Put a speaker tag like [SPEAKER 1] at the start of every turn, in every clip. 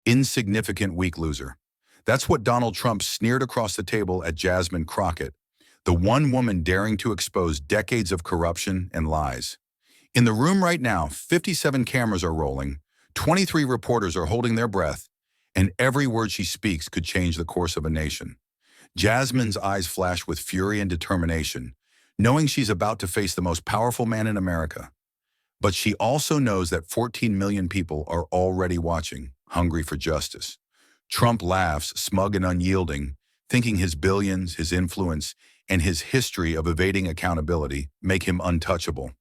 [SPEAKER 1] Insignificant weak loser. That's what Donald Trump sneered across the table at Jasmine Crockett, the one woman daring to expose decades of corruption and lies. In the room right now, 57 cameras are rolling, 23 reporters are holding their breath, and every word she speaks could change the course of a nation. Jasmine's eyes flash with fury and determination, knowing she's about to face the most powerful man in America. But she also knows that 14 million people are already watching, hungry for justice. Trump laughs, smug and unyielding, thinking his billions, his influence, and his history of evading accountability make him untouchable.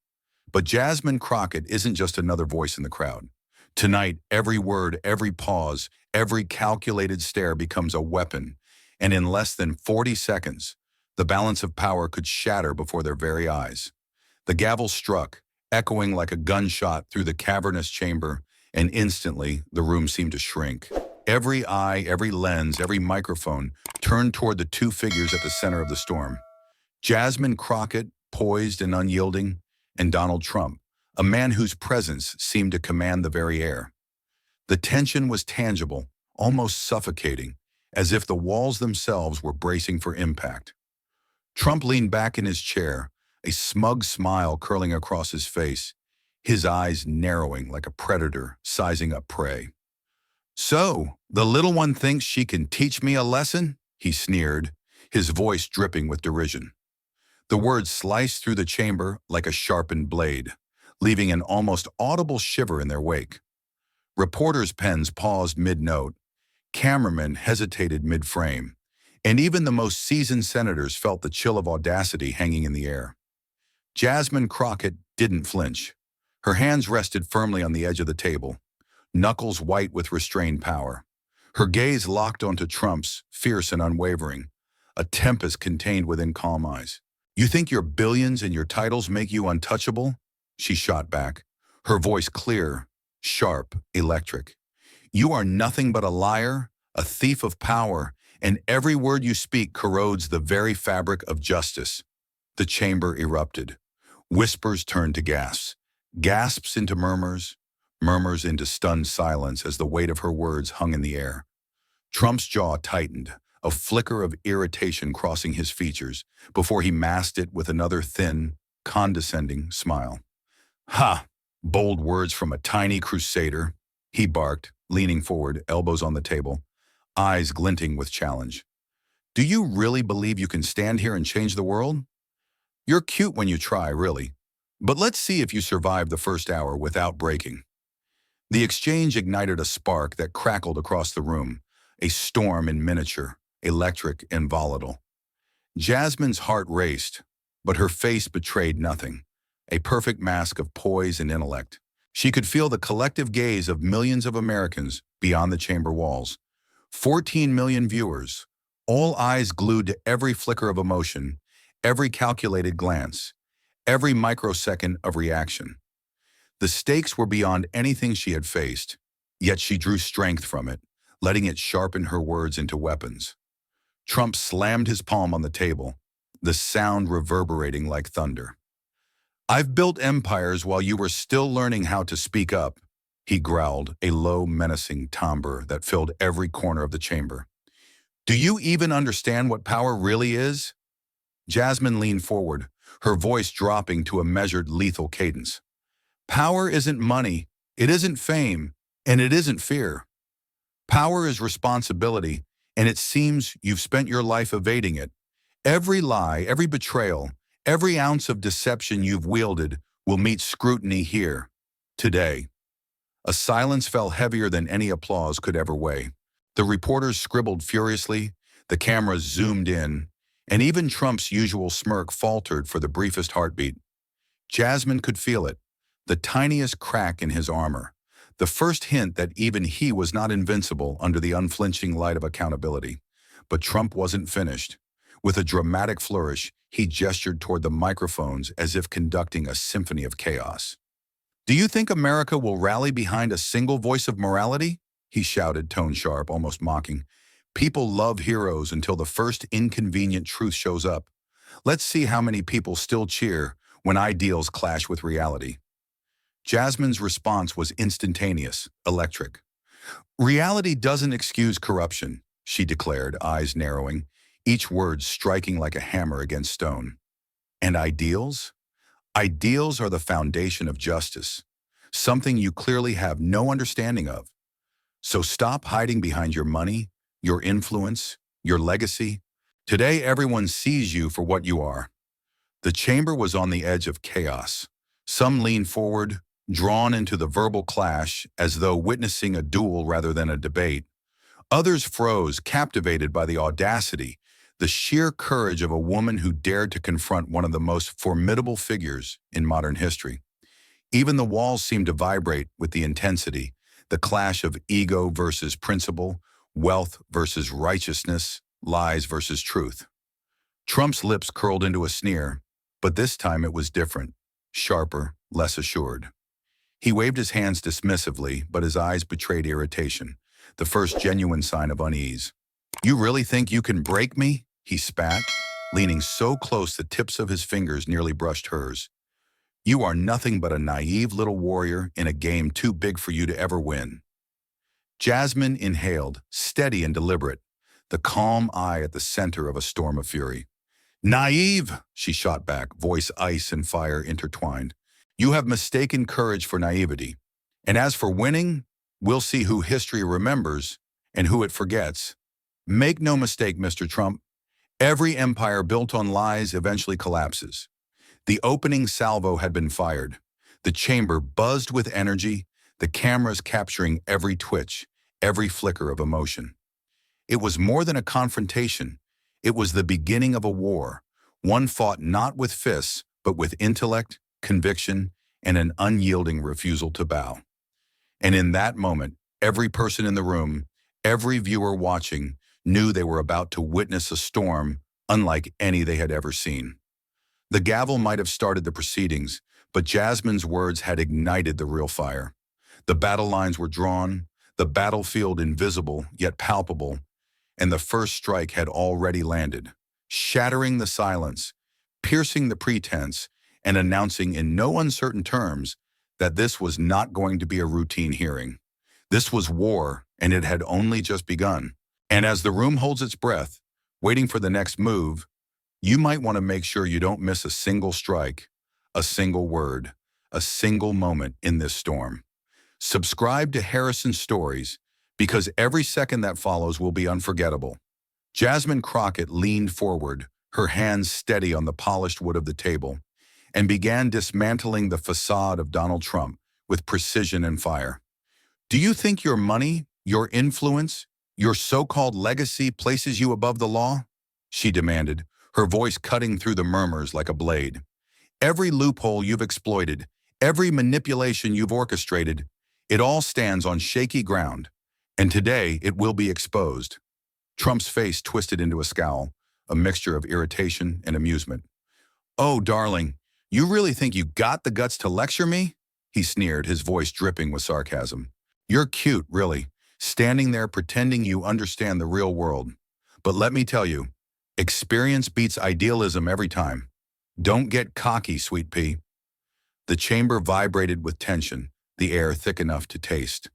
[SPEAKER 1] But Jasmine Crockett isn't just another voice in the crowd. Tonight, every word, every pause, every calculated stare becomes a weapon, and in less than 40 seconds, the balance of power could shatter before their very eyes. The gavel struck, echoing like a gunshot through the cavernous chamber, and instantly the room seemed to shrink. Every eye, every lens, every microphone turned toward the two figures at the center of the storm. Jasmine Crockett, poised and unyielding, and Donald Trump, a man whose presence seemed to command the very air. The tension was tangible, almost suffocating, as if the walls themselves were bracing for impact. Trump leaned back in his chair, a smug smile curling across his face, his eyes narrowing like a predator sizing up prey. "So, the little one thinks she can teach me a lesson?" he sneered, his voice dripping with derision. The words sliced through the chamber like a sharpened blade, leaving an almost audible shiver in their wake. Reporters' pens paused mid-note, cameramen hesitated mid-frame, and even the most seasoned senators felt the chill of audacity hanging in the air. Jasmine Crockett didn't flinch. Her hands rested firmly on the edge of the table, knuckles white with restrained power. Her gaze locked onto Trump's, fierce and unwavering, a tempest contained within calm eyes. "You think your billions and your titles make you untouchable?" she shot back, her voice clear, sharp, electric. "You are nothing but a liar, a thief of power, and every word you speak corrodes the very fabric of justice." The chamber erupted. Whispers turned to gasps, gasps into murmurs, murmurs into stunned silence as the weight of her words hung in the air. Trump's jaw tightened, a flicker of irritation crossing his features, before he masked it with another thin, condescending smile. "Ha! Bold words from a tiny crusader," he barked, leaning forward, elbows on the table, eyes glinting with challenge. "Do you really believe you can stand here and change the world? You're cute when you try, really. But let's see if you survive the first hour without breaking." The exchange ignited a spark that crackled across the room, a storm in miniature, electric and volatile. Jasmine's heart raced, but her face betrayed nothing, a perfect mask of poise and intellect. She could feel the collective gaze of millions of Americans beyond the chamber walls. 14 million viewers, all eyes glued to every flicker of emotion, every calculated glance, every microsecond of reaction. The stakes were beyond anything she had faced, yet she drew strength from it, letting it sharpen her words into weapons. Trump slammed his palm on the table, the sound reverberating like thunder. "I've built empires while you were still learning how to speak up," he growled, a low, menacing timbre that filled every corner of the chamber. "Do you even understand what power really is?" Jasmine leaned forward, her voice dropping to a measured, lethal cadence. "Power isn't money, it isn't fame, and it isn't fear. Power is responsibility, and it seems you've spent your life evading it. Every lie, every betrayal, every ounce of deception you've wielded will meet scrutiny here, today." A silence fell heavier than any applause could ever weigh. The reporters scribbled furiously, the cameras zoomed in, and even Trump's usual smirk faltered for the briefest heartbeat. Jasmine could feel it, the tiniest crack in his armor, the first hint that even he was not invincible under the unflinching light of accountability. But Trump wasn't finished. With a dramatic flourish, he gestured toward the microphones as if conducting a symphony of chaos. "Do you think America will rally behind a single voice of morality?" he shouted, tone sharp, almost mocking. "People love heroes until the first inconvenient truth shows up. Let's see how many people still cheer when ideals clash with reality." Jasmine's response was instantaneous, electric. Reality doesn't excuse corruption, she declared, eyes narrowing, each word striking like a hammer against stone. And ideals? Ideals are the foundation of justice, something you clearly have no understanding of. So stop hiding behind your money, your influence, your legacy. Today, everyone sees you for what you are. The chamber was on the edge of chaos. Some leaned forward, drawn into the verbal clash as though witnessing a duel rather than a debate. Others froze, captivated by the audacity, the sheer courage of a woman who dared to confront one of the most formidable figures in modern history. Even the walls seemed to vibrate with the intensity, the clash of ego versus principle, wealth versus righteousness, lies versus truth. Trump's lips curled into a sneer, but this time it was different, sharper, less assured. He waved his hands dismissively, but his eyes betrayed irritation, the first genuine sign of unease. "You really think you can break me?" he spat, leaning so close the tips of his fingers nearly brushed hers. "You are nothing but a naive little warrior in a game too big for you to ever win." Jasmine inhaled, steady and deliberate, the calm eye at the center of a storm of fury. "Naive," she shot back, voice ice and fire intertwined. "You have mistaken courage for naivety. And as for winning, we'll see who history remembers and who it forgets. Make no mistake, Mr. Trump, every empire built on lies eventually collapses." The opening salvo had been fired. The chamber buzzed with energy, the cameras capturing every twitch, every flicker of emotion. It was more than a confrontation. It was the beginning of a war, one fought not with fists, but with intellect, conviction, and an unyielding refusal to bow. And in that moment, every person in the room, every viewer watching, knew they were about to witness a storm unlike any they had ever seen. The gavel might have started the proceedings, but Jasmine's words had ignited the real fire. The battle lines were drawn, the battlefield invisible yet palpable, and the first strike had already landed, shattering the silence, piercing the pretense, and announcing in no uncertain terms that this was not going to be a routine hearing. This was war, and it had only just begun. And as the room holds its breath, waiting for the next move, you might want to make sure you don't miss a single strike, a single word, a single moment in this storm. Subscribe to Harrison Stories, because every second that follows will be unforgettable. Jasmine Crockett leaned forward, her hands steady on the polished wood of the table, and began dismantling the facade of Donald Trump with precision and fire. "Do you think your money, your influence, your so-called legacy places you above the law?" she demanded, her voice cutting through the murmurs like a blade. "Every loophole you've exploited, every manipulation you've orchestrated, it all stands on shaky ground, and today it will be exposed." Trump's face twisted into a scowl, a mixture of irritation and amusement. "Oh, darling, you really think you got the guts to lecture me?" he sneered, his voice dripping with sarcasm. "You're cute, really, standing there pretending you understand the real world. But let me tell you, experience beats idealism every time. Don't get cocky, sweet pea." The chamber vibrated with tension, the air thick enough to taste.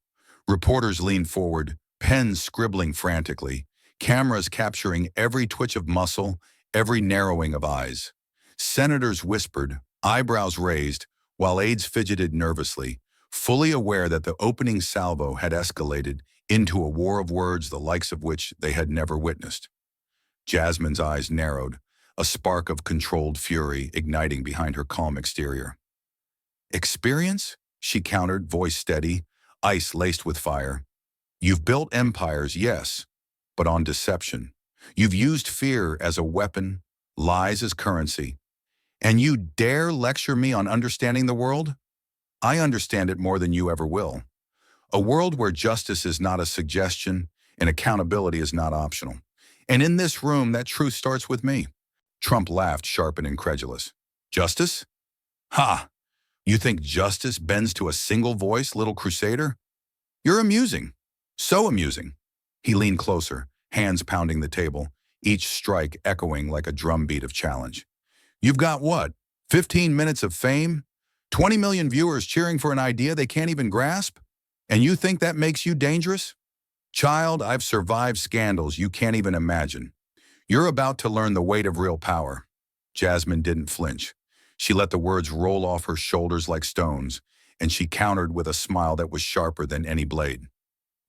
[SPEAKER 1] Reporters leaned forward, pens scribbling frantically, cameras capturing every twitch of muscle, every narrowing of eyes. Senators whispered, eyebrows raised, while aides fidgeted nervously, fully aware that the opening salvo had escalated into a war of words the likes of which they had never witnessed. Jasmine's eyes narrowed, a spark of controlled fury igniting behind her calm exterior. "Experience?" she countered, voice steady, ice laced with fire. "You've built empires, yes, but on deception. You've used fear as a weapon, lies as currency. And you dare lecture me on understanding the world? I understand it more than you ever will. A world where justice is not a suggestion and accountability is not optional. And in this room, that truth starts with me." Trump laughed, sharp and incredulous. "Justice? Ha! You think justice bends to a single voice, little crusader? You're amusing. So amusing." He leaned closer, hands pounding the table, each strike echoing like a drumbeat of challenge. "You've got what? 15 minutes of fame? 20 million viewers cheering for an idea they can't even grasp? And you think that makes you dangerous? Child, I've survived scandals you can't even imagine. You're about to learn the weight of real power. Jasmine didn't flinch. She let the words roll off her shoulders like stones, and she countered with a smile that was sharper than any blade.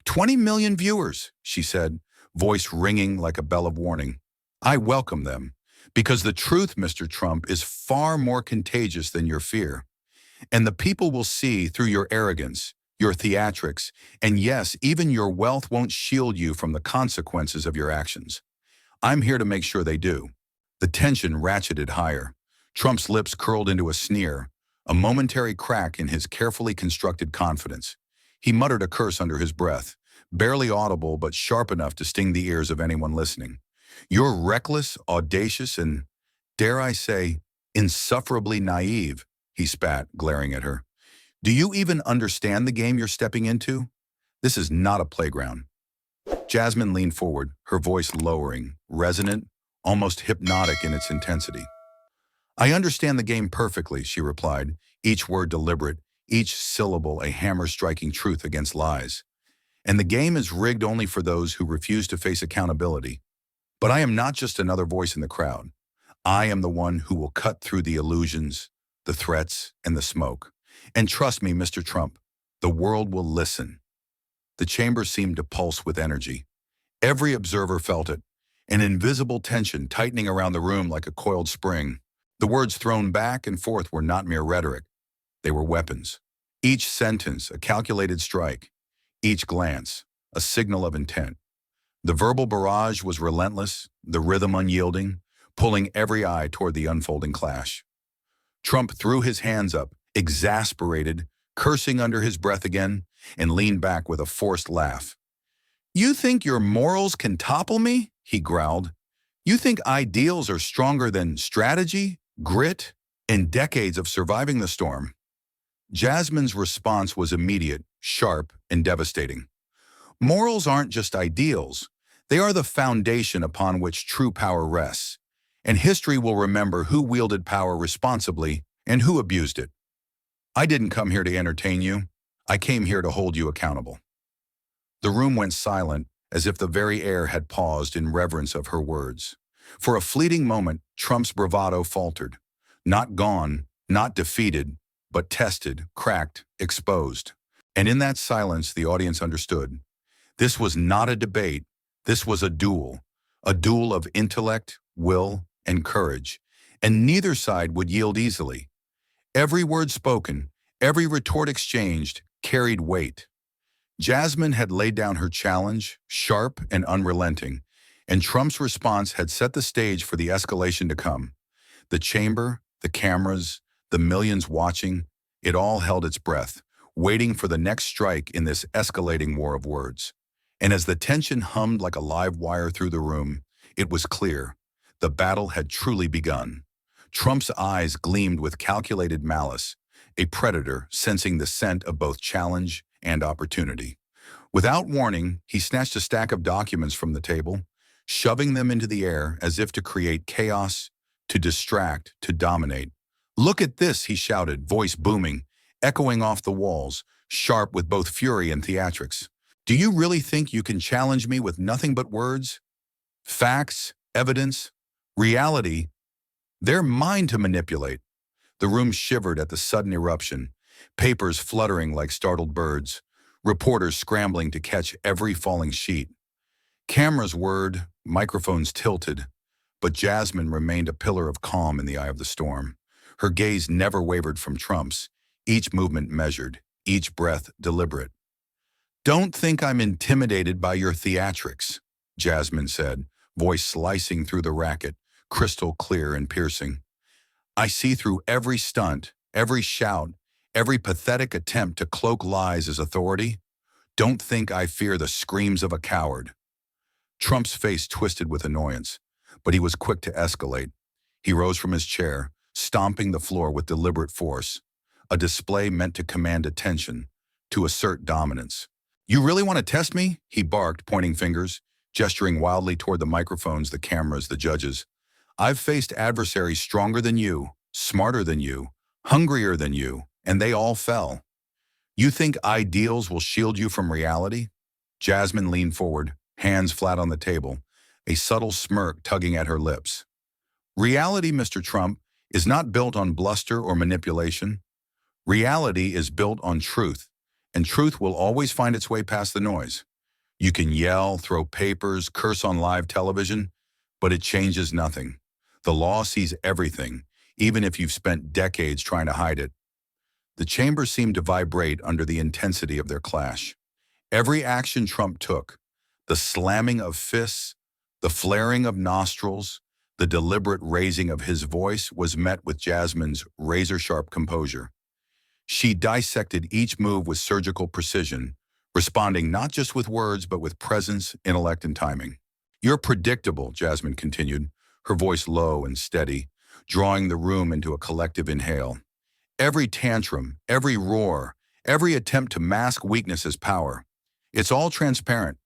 [SPEAKER 1] 20 million viewers, she said, voice ringing like a bell of warning. I welcome them, because the truth, Mr. Trump, is far more contagious than your fear. And the people will see through your arrogance, your theatrics, and yes, even your wealth won't shield you from the consequences of your actions. I'm here to make sure they do. The tension ratcheted higher. Trump's lips curled into a sneer, a momentary crack in his carefully constructed confidence. He muttered a curse under his breath, barely audible but sharp enough to sting the ears of anyone listening. You're reckless, audacious, and, dare I say, insufferably naive, he spat, glaring at her. Do you even understand the game you're stepping into? This is not a playground. Jasmine leaned forward, her voice lowering, resonant, almost hypnotic in its intensity. I understand the game perfectly, she replied, each word deliberate, each syllable a hammer striking truth against lies. And the game is rigged only for those who refuse to face accountability. But I am not just another voice in the crowd. I am the one who will cut through the illusions, the threats, and the smoke. And trust me, Mr. Trump, the world will listen. The chamber seemed to pulse with energy. Every observer felt it, an invisible tension tightening around the room like a coiled spring. The words thrown back and forth were not mere rhetoric. They were weapons. Each sentence a calculated strike, each glance a signal of intent. The verbal barrage was relentless, the rhythm unyielding, pulling every eye toward the unfolding clash. Trump threw his hands up, exasperated, cursing under his breath again, and leaned back with a forced laugh. You think your morals can topple me? He growled. You think ideals are stronger than strategy, grit, and decades of surviving the storm? Jasmine's response was immediate, sharp, and devastating. Morals aren't just ideals. They are the foundation upon which true power rests, and history will remember who wielded power responsibly and who abused it. I didn't come here to entertain you. I came here to hold you accountable. The room went silent, as if the very air had paused in reverence of her words. For a fleeting moment, Trump's bravado faltered. Not gone, not defeated, but tested, cracked, exposed. And in that silence, the audience understood. This was not a debate. This was a duel of intellect, will, and courage. And neither side would yield easily. Every word spoken, every retort exchanged, carried weight. Jasmine had laid down her challenge, sharp and unrelenting, and Trump's response had set the stage for the escalation to come. The chamber, the cameras, the millions watching, it all held its breath, waiting for the next strike in this escalating war of words. And as the tension hummed like a live wire through the room, it was clear. The battle had truly begun. Trump's eyes gleamed with calculated malice, a predator sensing the scent of both challenge and opportunity. Without warning, he snatched a stack of documents from the table, shoving them into the air as if to create chaos, to distract, to dominate. Look at this, he shouted, voice booming, echoing off the walls, sharp with both fury and theatrics. Do you really think you can challenge me with nothing but words? Facts, evidence, reality, they're mine to manipulate. The room shivered at the sudden eruption, papers fluttering like startled birds, reporters scrambling to catch every falling sheet. Cameras whirred, microphones tilted, but Jasmine remained a pillar of calm in the eye of the storm. Her gaze never wavered from Trump's, each movement measured, each breath deliberate. Don't think I'm intimidated by your theatrics, Jasmine said, voice slicing through the racket, crystal clear and piercing. I see through every stunt, every shout, every pathetic attempt to cloak lies as authority. Don't think I fear the screams of a coward. Trump's face twisted with annoyance, but he was quick to escalate. He rose from his chair, stomping the floor with deliberate force, a display meant to command attention, to assert dominance. You really want to test me? He barked, pointing fingers, gesturing wildly toward the microphones, the cameras, the judges. I've faced adversaries stronger than you, smarter than you, hungrier than you, and they all fell. You think ideals will shield you from reality? Jasmine leaned forward, hands flat on the table, a subtle smirk tugging at her lips. Reality, Mr. Trump, is not built on bluster or manipulation. Reality is built on truth, and truth will always find its way past the noise. You can yell, throw papers, curse on live television, but it changes nothing. The law sees everything, even if you've spent decades trying to hide it. The chamber seemed to vibrate under the intensity of their clash. Every action Trump took, the slamming of fists, the flaring of nostrils, the deliberate raising of his voice was met with Jasmine's razor-sharp composure. She dissected each move with surgical precision, responding not just with words but with presence, intellect, and timing. "You're predictable," Jasmine continued, her voice low and steady, drawing the room into a collective inhale. "Every tantrum, every roar, every attempt to mask weakness as power. It's all transparent.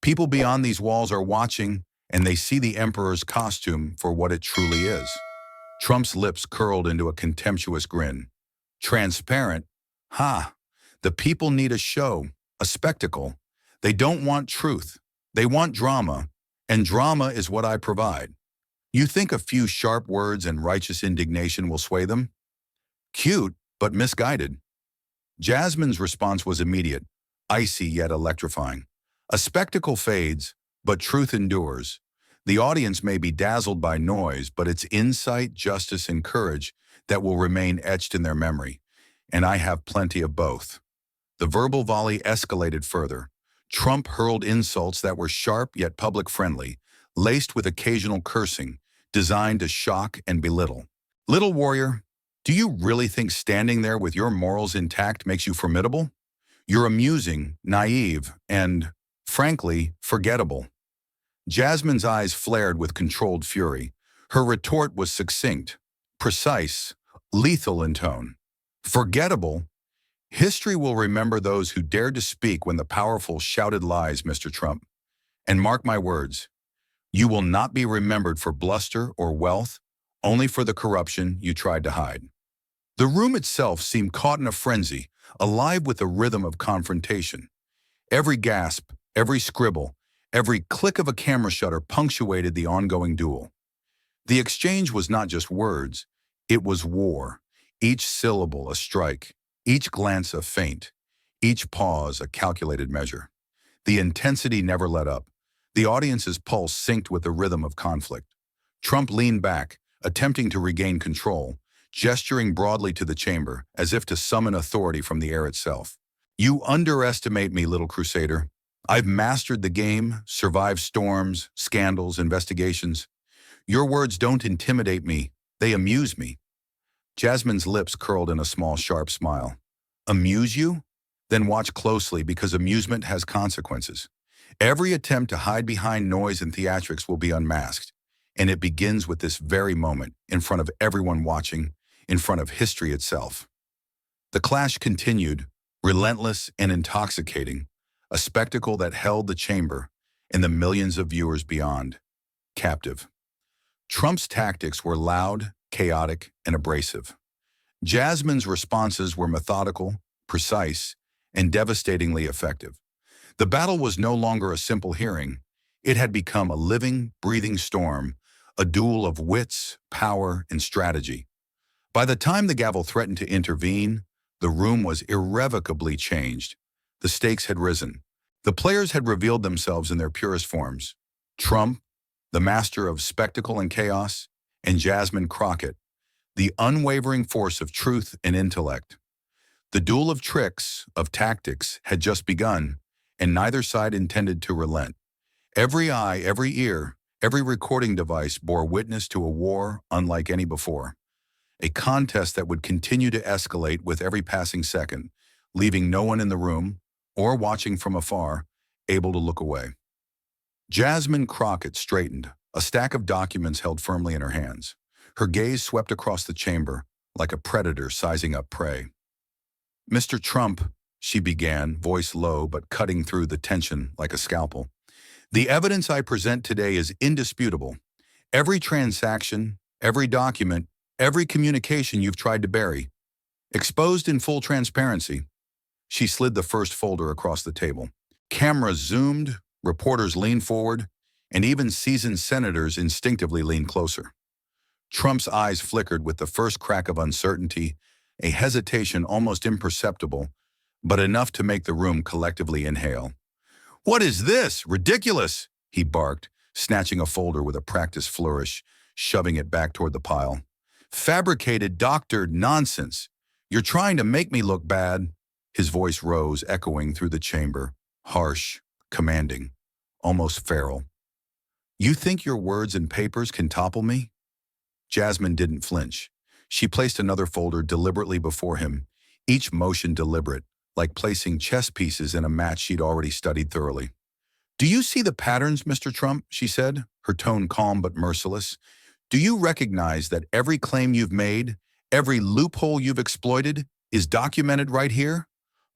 [SPEAKER 1] People beyond these walls are watching, and they see the emperor's costume for what it truly is." Trump's lips curled into a contemptuous grin. "Transparent? Ha! The people need a show, a spectacle. They don't want truth. They want drama, and drama is what I provide. You think a few sharp words and righteous indignation will sway them? Cute, but misguided." Jasmine's response was immediate, icy yet electrifying. "A spectacle fades, but truth endures. The audience may be dazzled by noise, but it's insight, justice, and courage that will remain etched in their memory. And I have plenty of both." The verbal volley escalated further. Trump hurled insults that were sharp yet public-friendly, laced with occasional cursing, designed to shock and belittle. "Little warrior, do you really think standing there with your morals intact makes you formidable? You're amusing, naive, and, frankly, forgettable." Jasmine's eyes flared with controlled fury. Her retort was succinct, precise, lethal in tone. "Forgettable? History will remember those who dared to speak when the powerful shouted lies, Mr. Trump. And mark my words, you will not be remembered for bluster or wealth, only for the corruption you tried to hide." The room itself seemed caught in a frenzy, alive with the rhythm of confrontation. Every gasp, every scribble, every click of a camera shutter punctuated the ongoing duel. The exchange was not just words, it was war, each syllable a strike, each glance a feint, each pause a calculated measure. The intensity never let up. The audience's pulse synced with the rhythm of conflict. Trump leaned back, attempting to regain control, gesturing broadly to the chamber, as if to summon authority from the air itself. "You underestimate me, little crusader. I've mastered the game, survived storms, scandals, investigations. Your words don't intimidate me, they amuse me." Jasmine's lips curled in a small, sharp smile. "Amuse you? Then watch closely, because amusement has consequences. Every attempt to hide behind noise and theatrics will be unmasked, and it begins with this very moment, in front of everyone watching, in front of history itself." The clash continued, relentless and intoxicating, a spectacle that held the chamber and the millions of viewers beyond, captive. Trump's tactics were loud, chaotic, and abrasive. Jasmine's responses were methodical, precise, and devastatingly effective. The battle was no longer a simple hearing. It had become a living, breathing storm, a duel of wits, power, and strategy. By the time the gavel threatened to intervene, the room was irrevocably changed. The stakes had risen. The players had revealed themselves in their purest forms. Trump, the master of spectacle and chaos, and Jasmine Crockett, the unwavering force of truth and intellect. The duel of tricks, of tactics, had just begun, and neither side intended to relent. Every eye, every ear, every recording device bore witness to a war unlike any before. A contest that would continue to escalate with every passing second, leaving no one in the room, or watching from afar, able to look away. Jasmine Crockett straightened, a stack of documents held firmly in her hands. Her gaze swept across the chamber, like a predator sizing up prey. "Mr. Trump," she began, voice low but cutting through the tension like a scalpel, "the evidence I present today is indisputable. Every transaction, every document, every communication you've tried to bury, exposed in full transparency. She slid the first folder across the table. Cameras zoomed, reporters leaned forward, and even seasoned senators instinctively leaned closer. Trump's eyes flickered with the first crack of uncertainty, a hesitation almost imperceptible, but enough to make the room collectively inhale. "What is this? Ridiculous!" he barked, snatching a folder with a practiced flourish, shoving it back toward the pile. "Fabricated, doctored nonsense. You're trying to make me look bad." His voice rose, echoing through the chamber, harsh, commanding, almost feral. "You think your words and papers can topple me?" Jasmine didn't flinch. She placed another folder deliberately before him, each motion deliberate, like placing chess pieces in a match she'd already studied thoroughly. "Do you see the patterns, Mr. Trump?" she said, her tone calm but merciless. "Do you recognize that every claim you've made, every loophole you've exploited, is documented right here?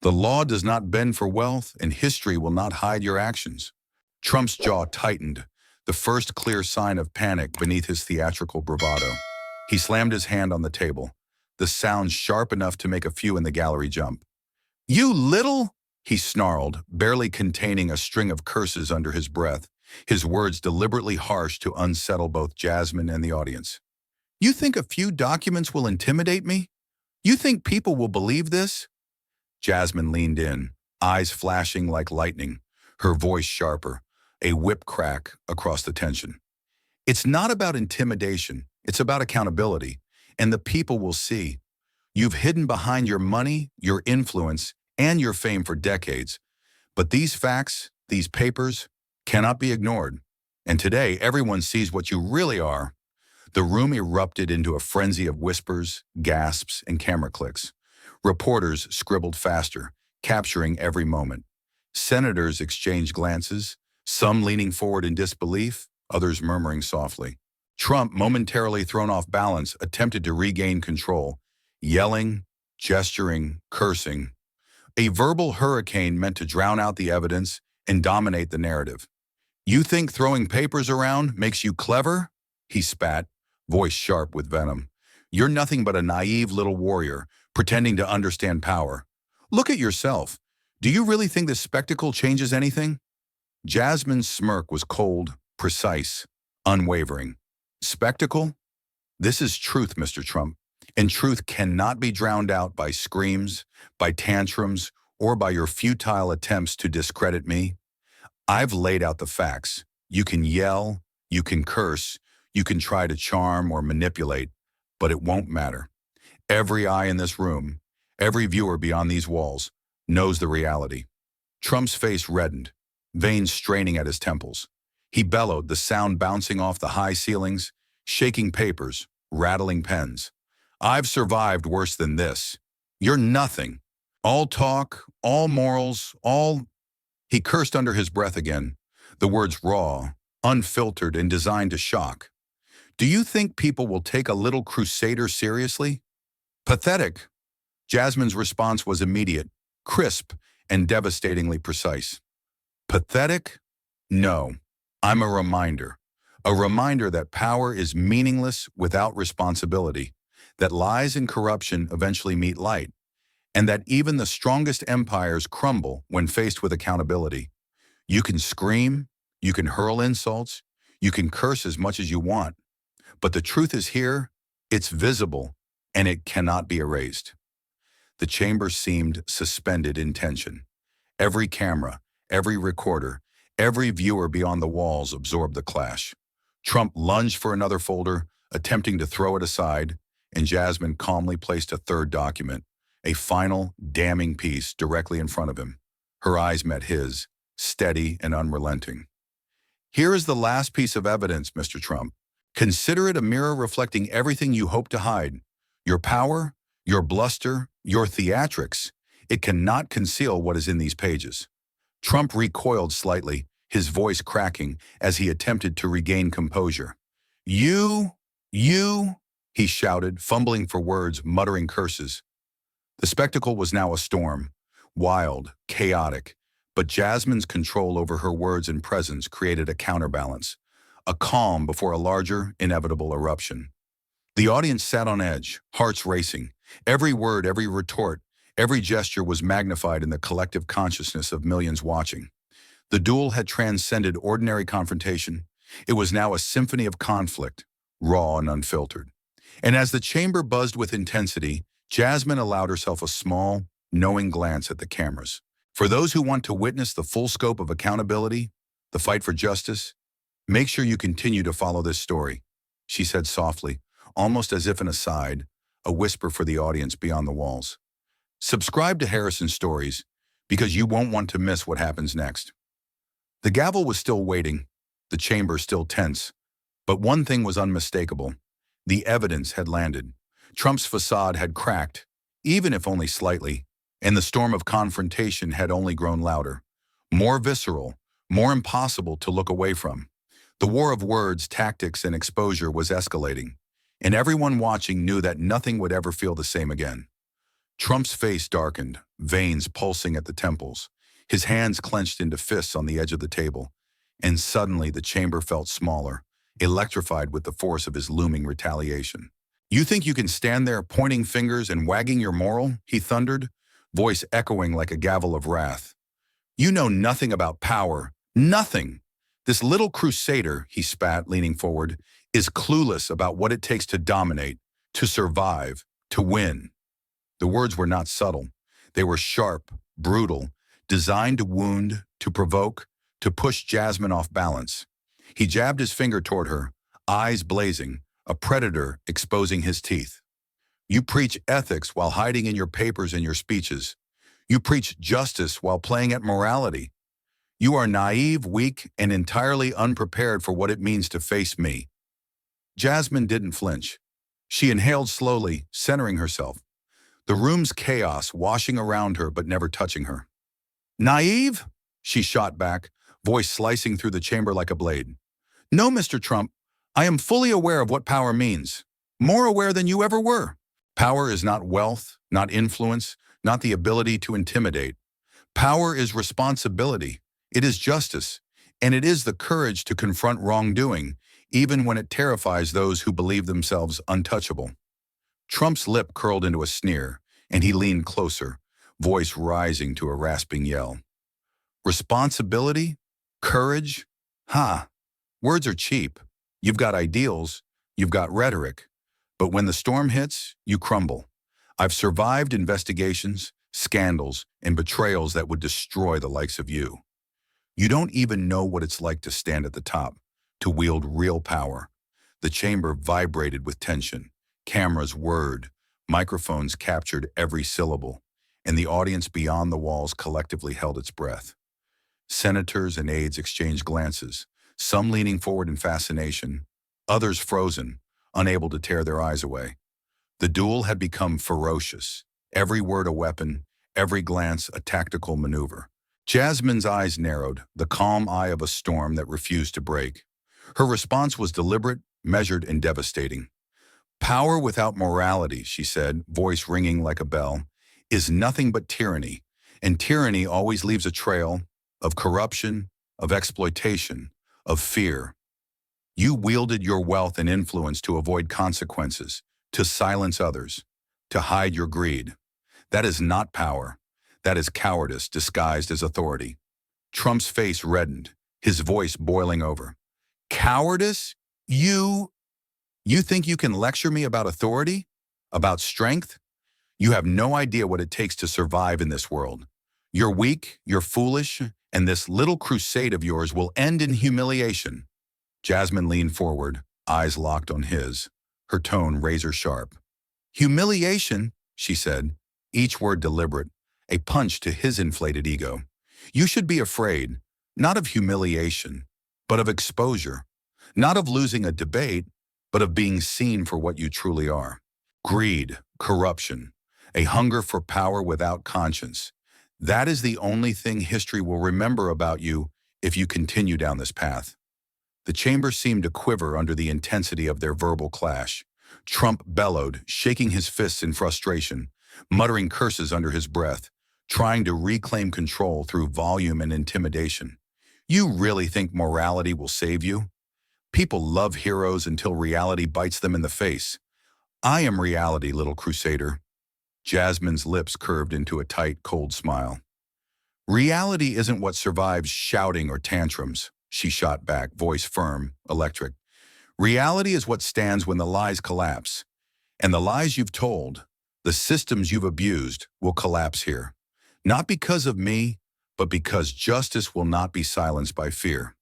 [SPEAKER 1] The law does not bend for wealth, and history will not hide your actions." Trump's jaw tightened, the first clear sign of panic beneath his theatrical bravado. He slammed his hand on the table, the sound sharp enough to make a few in the gallery jump. "You little—" he snarled, barely containing a string of curses under his breath, his words deliberately harsh to unsettle both Jasmine and the audience. "You think a few documents will intimidate me? You think people will believe this?" Jasmine leaned in, eyes flashing like lightning, her voice sharper, a whip crack across the tension. "It's not about intimidation, it's about accountability, and the people will see. You've hidden behind your money, your influence, and your fame for decades. But these facts, these papers, cannot be ignored. And today, everyone sees what you really are." The room erupted into a frenzy of whispers, gasps, and camera clicks. Reporters scribbled faster, capturing every moment. Senators exchanged glances, some leaning forward in disbelief, others murmuring softly. Trump, momentarily thrown off balance, attempted to regain control, yelling, gesturing, cursing. A verbal hurricane meant to drown out the evidence and dominate the narrative. "You think throwing papers around makes you clever?" he spat, voice sharp with venom. "You're nothing but a naive little warrior, pretending to understand power. Look at yourself. Do you really think this spectacle changes anything?" Jasmine's smirk was cold, precise, unwavering. "Spectacle? This is truth, Mr. Trump, and truth cannot be drowned out by screams, by tantrums, or by your futile attempts to discredit me. I've laid out the facts. You can yell, you can curse, you can try to charm or manipulate, but it won't matter. Every eye in this room, every viewer beyond these walls, knows the reality." Trump's face reddened, veins straining at his temples. He bellowed, the sound bouncing off the high ceilings, shaking papers, rattling pens. "I've survived worse than this. You're nothing. All talk, all morals, all—" He cursed under his breath again, the words raw, unfiltered, and designed to shock. "Do you think people will take a little crusader seriously? Pathetic." Jasmine's response was immediate, crisp, and devastatingly precise. "Pathetic? No. I'm a reminder that power is meaningless without responsibility, that lies and corruption eventually meet light, and that even the strongest empires crumble when faced with accountability. You can scream, you can hurl insults, you can curse as much as you want, but the truth is here, it's visible, and it cannot be erased." The chamber seemed suspended in tension. Every camera, every recorder, every viewer beyond the walls absorbed the clash. Trump lunged for another folder, attempting to throw it aside, and Jasmine calmly placed a third document, a final, damning piece, directly in front of him. Her eyes met his, steady and unrelenting. "Here is the last piece of evidence, Mr. Trump. Consider it a mirror reflecting everything you hope to hide. Your power, your bluster, your theatrics. It cannot conceal what is in these pages." Trump recoiled slightly, his voice cracking as he attempted to regain composure. You, he shouted, fumbling for words, muttering curses. The spectacle was now a storm, wild, chaotic, but Jasmine's control over her words and presence created a counterbalance, a calm before a larger, inevitable eruption. The audience sat on edge, hearts racing, every word, every retort, Every gesture was magnified in the collective consciousness of millions watching. The duel had transcended ordinary confrontation. It was now a symphony of conflict, raw and unfiltered. And as the chamber buzzed with intensity, Jasmine allowed herself a small, knowing glance at the cameras. For those who want to witness the full scope of accountability, the fight for justice, make sure you continue to follow this story, she said softly, almost as if an aside, a whisper for the audience beyond the walls. Subscribe to Harrison Stories because you won't want to miss what happens next. The gavel was still waiting, the chamber still tense, but one thing was unmistakable. The evidence had landed. Trump's facade had cracked, even if only slightly, and the storm of confrontation had only grown louder, more visceral, more impossible to look away from. The war of words, tactics, and exposure was escalating, and everyone watching knew that nothing would ever feel the same again. Trump's face darkened, veins pulsing at the temples, his hands clenched into fists on the edge of the table, and suddenly the chamber felt smaller, electrified with the force of his looming retaliation. "You think you can stand there pointing fingers and wagging your moral?" he thundered, voice echoing like a gavel of wrath. "You know nothing about power, nothing. This little crusader," he spat, leaning forward, "is clueless about what it takes to dominate, to survive, to win." The words were not subtle. They were sharp, brutal, designed to wound, to provoke, to push Jasmine off balance. He jabbed his finger toward her, eyes blazing, a predator exposing his teeth. "You preach ethics while hiding in your papers and your speeches. You preach justice while playing at morality. You are naive, weak, and entirely unprepared for what it means to face me." Jasmine didn't flinch. She inhaled slowly, centering herself, the room's chaos washing around her but never touching her. "Naive?" she shot back, voice slicing through the chamber like a blade. "No, Mr. Trump, I am fully aware of what power means, more aware than you ever were. Power is not wealth, not influence, not the ability to intimidate. Power is responsibility, it is justice, and it is the courage to confront wrongdoing, even when it terrifies those who believe themselves untouchable." Trump's lip curled into a sneer, and he leaned closer, voice rising to a rasping yell. "Responsibility? Courage? Ha! Words are cheap. You've got ideals, you've got rhetoric. But when the storm hits, you crumble. I've survived investigations, scandals, and betrayals that would destroy the likes of you. You don't even know what it's like to stand at the top, to wield real power." The chamber vibrated with tension. Cameras whirred, microphones captured every syllable, and the audience beyond the walls collectively held its breath. Senators and aides exchanged glances, some leaning forward in fascination, others frozen, unable to tear their eyes away. The duel had become ferocious, every word a weapon, every glance a tactical maneuver. Jasmine's eyes narrowed, the calm eye of a storm that refused to break. Her response was deliberate, measured, and devastating. "Power without morality," she said, voice ringing like a bell, "is nothing but tyranny, and tyranny always leaves a trail of corruption, of exploitation, of fear. You wielded your wealth and influence to avoid consequences, to silence others, to hide your greed. That is not power. That is cowardice disguised as authority." Trump's face reddened, his voice boiling over. "Cowardice? You think you can lecture me about authority? About strength? You have no idea what it takes to survive in this world. You're weak, you're foolish, and this little crusade of yours will end in humiliation." Jasmine leaned forward, eyes locked on his, her tone razor-sharp. "Humiliation," she said, each word deliberate, a punch to his inflated ego. "You should be afraid, not of humiliation, but of exposure, not of losing a debate, but of being seen for what you truly are. Greed, corruption, a hunger for power without conscience. That is the only thing history will remember about you if you continue down this path." The chamber seemed to quiver under the intensity of their verbal clash. Trump bellowed, shaking his fists in frustration, muttering curses under his breath, trying to reclaim control through volume and intimidation. "You really think morality will save you? People love heroes until reality bites them in the face. I am reality, little crusader." Jasmine's lips curved into a tight, cold smile. Reality isn't what survives shouting or tantrums, she shot back, voice firm, electric. Reality is what stands when the lies collapse. And the lies you've told, the systems you've abused, will collapse here. Not because of me, but because justice will not be silenced by fear.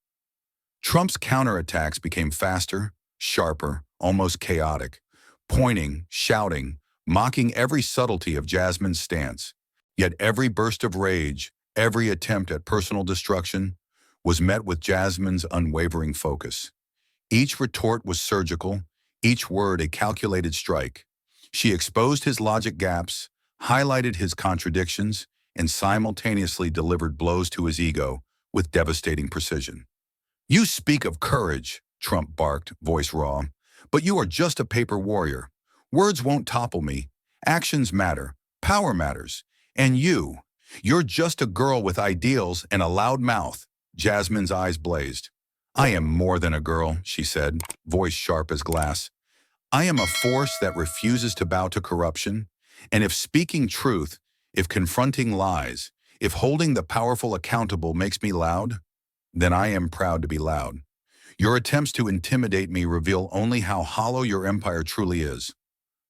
[SPEAKER 1] Trump's counterattacks became faster, sharper, almost chaotic, pointing, shouting, mocking every subtlety of Jasmine's stance. Yet every burst of rage, every attempt at personal destruction, was met with Jasmine's unwavering focus. Each retort was surgical, each word a calculated strike. She exposed his logic gaps, highlighted his contradictions, and simultaneously delivered blows to his ego with devastating precision. "You speak of courage," Trump barked, voice raw, "but you are just a paper warrior. Words won't topple me. Actions matter. Power matters. And you're just a girl with ideals and a loud mouth." Jasmine's eyes blazed. "I am more than a girl," she said, voice sharp as glass. "I am a force that refuses to bow to corruption. And if speaking truth, if confronting lies, if holding the powerful accountable makes me loud, then I am proud to be loud. Your attempts to intimidate me reveal only how hollow your empire truly is."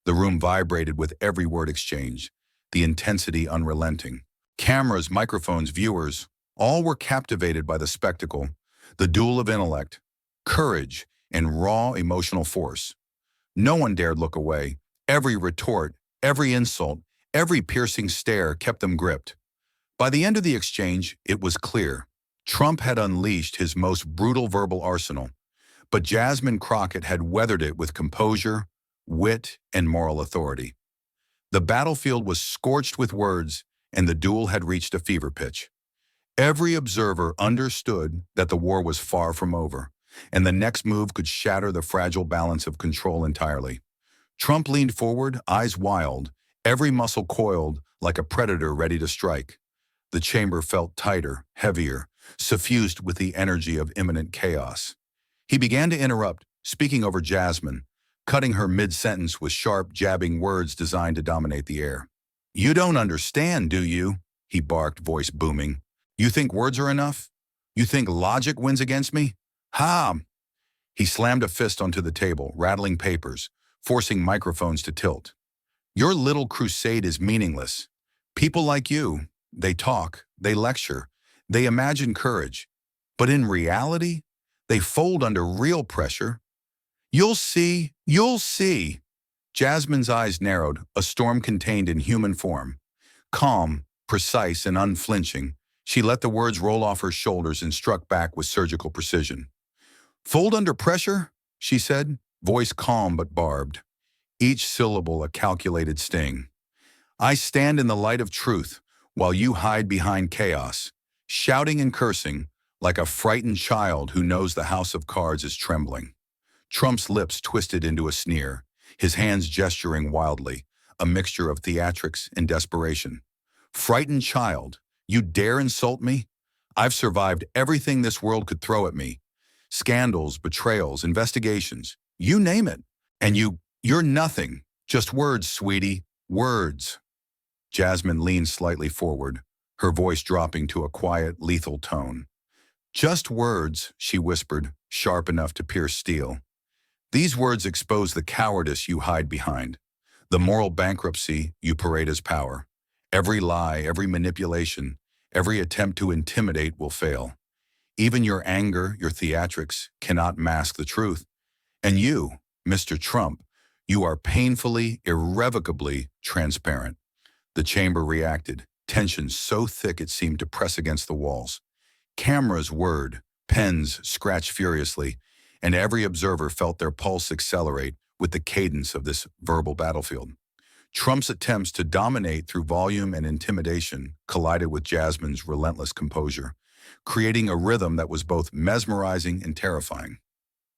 [SPEAKER 1] The room vibrated with every word exchange, the intensity unrelenting. Cameras, microphones, viewers, all were captivated by the spectacle, the duel of intellect, courage, and raw emotional force. No one dared look away. Every retort, every insult, every piercing stare kept them gripped. By the end of the exchange, it was clear. Trump had unleashed his most brutal verbal arsenal, but Jasmine Crockett had weathered it with composure, wit, and moral authority. The battlefield was scorched with words, and the duel had reached a fever pitch. Every observer understood that the war was far from over, and the next move could shatter the fragile balance of control entirely. Trump leaned forward, eyes wild, every muscle coiled like a predator ready to strike. The chamber felt tighter, heavier, suffused with the energy of imminent chaos. He began to interrupt, speaking over Jasmine, cutting her mid-sentence with sharp, jabbing words designed to dominate the air. "You don't understand, do you?" he barked, voice booming. "You think words are enough? You think logic wins against me? Ha!" He slammed a fist onto the table, rattling papers, forcing microphones to tilt. "Your little crusade is meaningless. People like you, they talk, they lecture, they imagine courage. But in reality, they fold under real pressure. You'll see, you'll see." Jasmine's eyes narrowed, a storm contained in human form. Calm, precise, and unflinching, she let the words roll off her shoulders and struck back with surgical precision. "Fold under pressure?" she said, voice calm but barbed, each syllable a calculated sting. "I stand in the light of truth, while you hide behind chaos, shouting and cursing like a frightened child who knows the house of cards is trembling." Trump's lips twisted into a sneer, his hands gesturing wildly, a mixture of theatrics and desperation. "Frightened child, you dare insult me? I've survived everything this world could throw at me. Scandals, betrayals, investigations, you name it. And you're nothing. Just words, sweetie, words." Jasmine leaned slightly forward, her voice dropping to a quiet, lethal tone. "Just words," she whispered, sharp enough to pierce steel. "These words expose the cowardice you hide behind, the moral bankruptcy you parade as power. Every lie, every manipulation, every attempt to intimidate will fail. Even your anger, your theatrics, cannot mask the truth. And you, Mr. Trump, you are painfully, irrevocably transparent." The chamber reacted, tension so thick it seemed to press against the walls. Cameras whirred, pens scratched furiously, and every observer felt their pulse accelerate with the cadence of this verbal battlefield. Trump's attempts to dominate through volume and intimidation collided with Jasmine's relentless composure, creating a rhythm that was both mesmerizing and terrifying.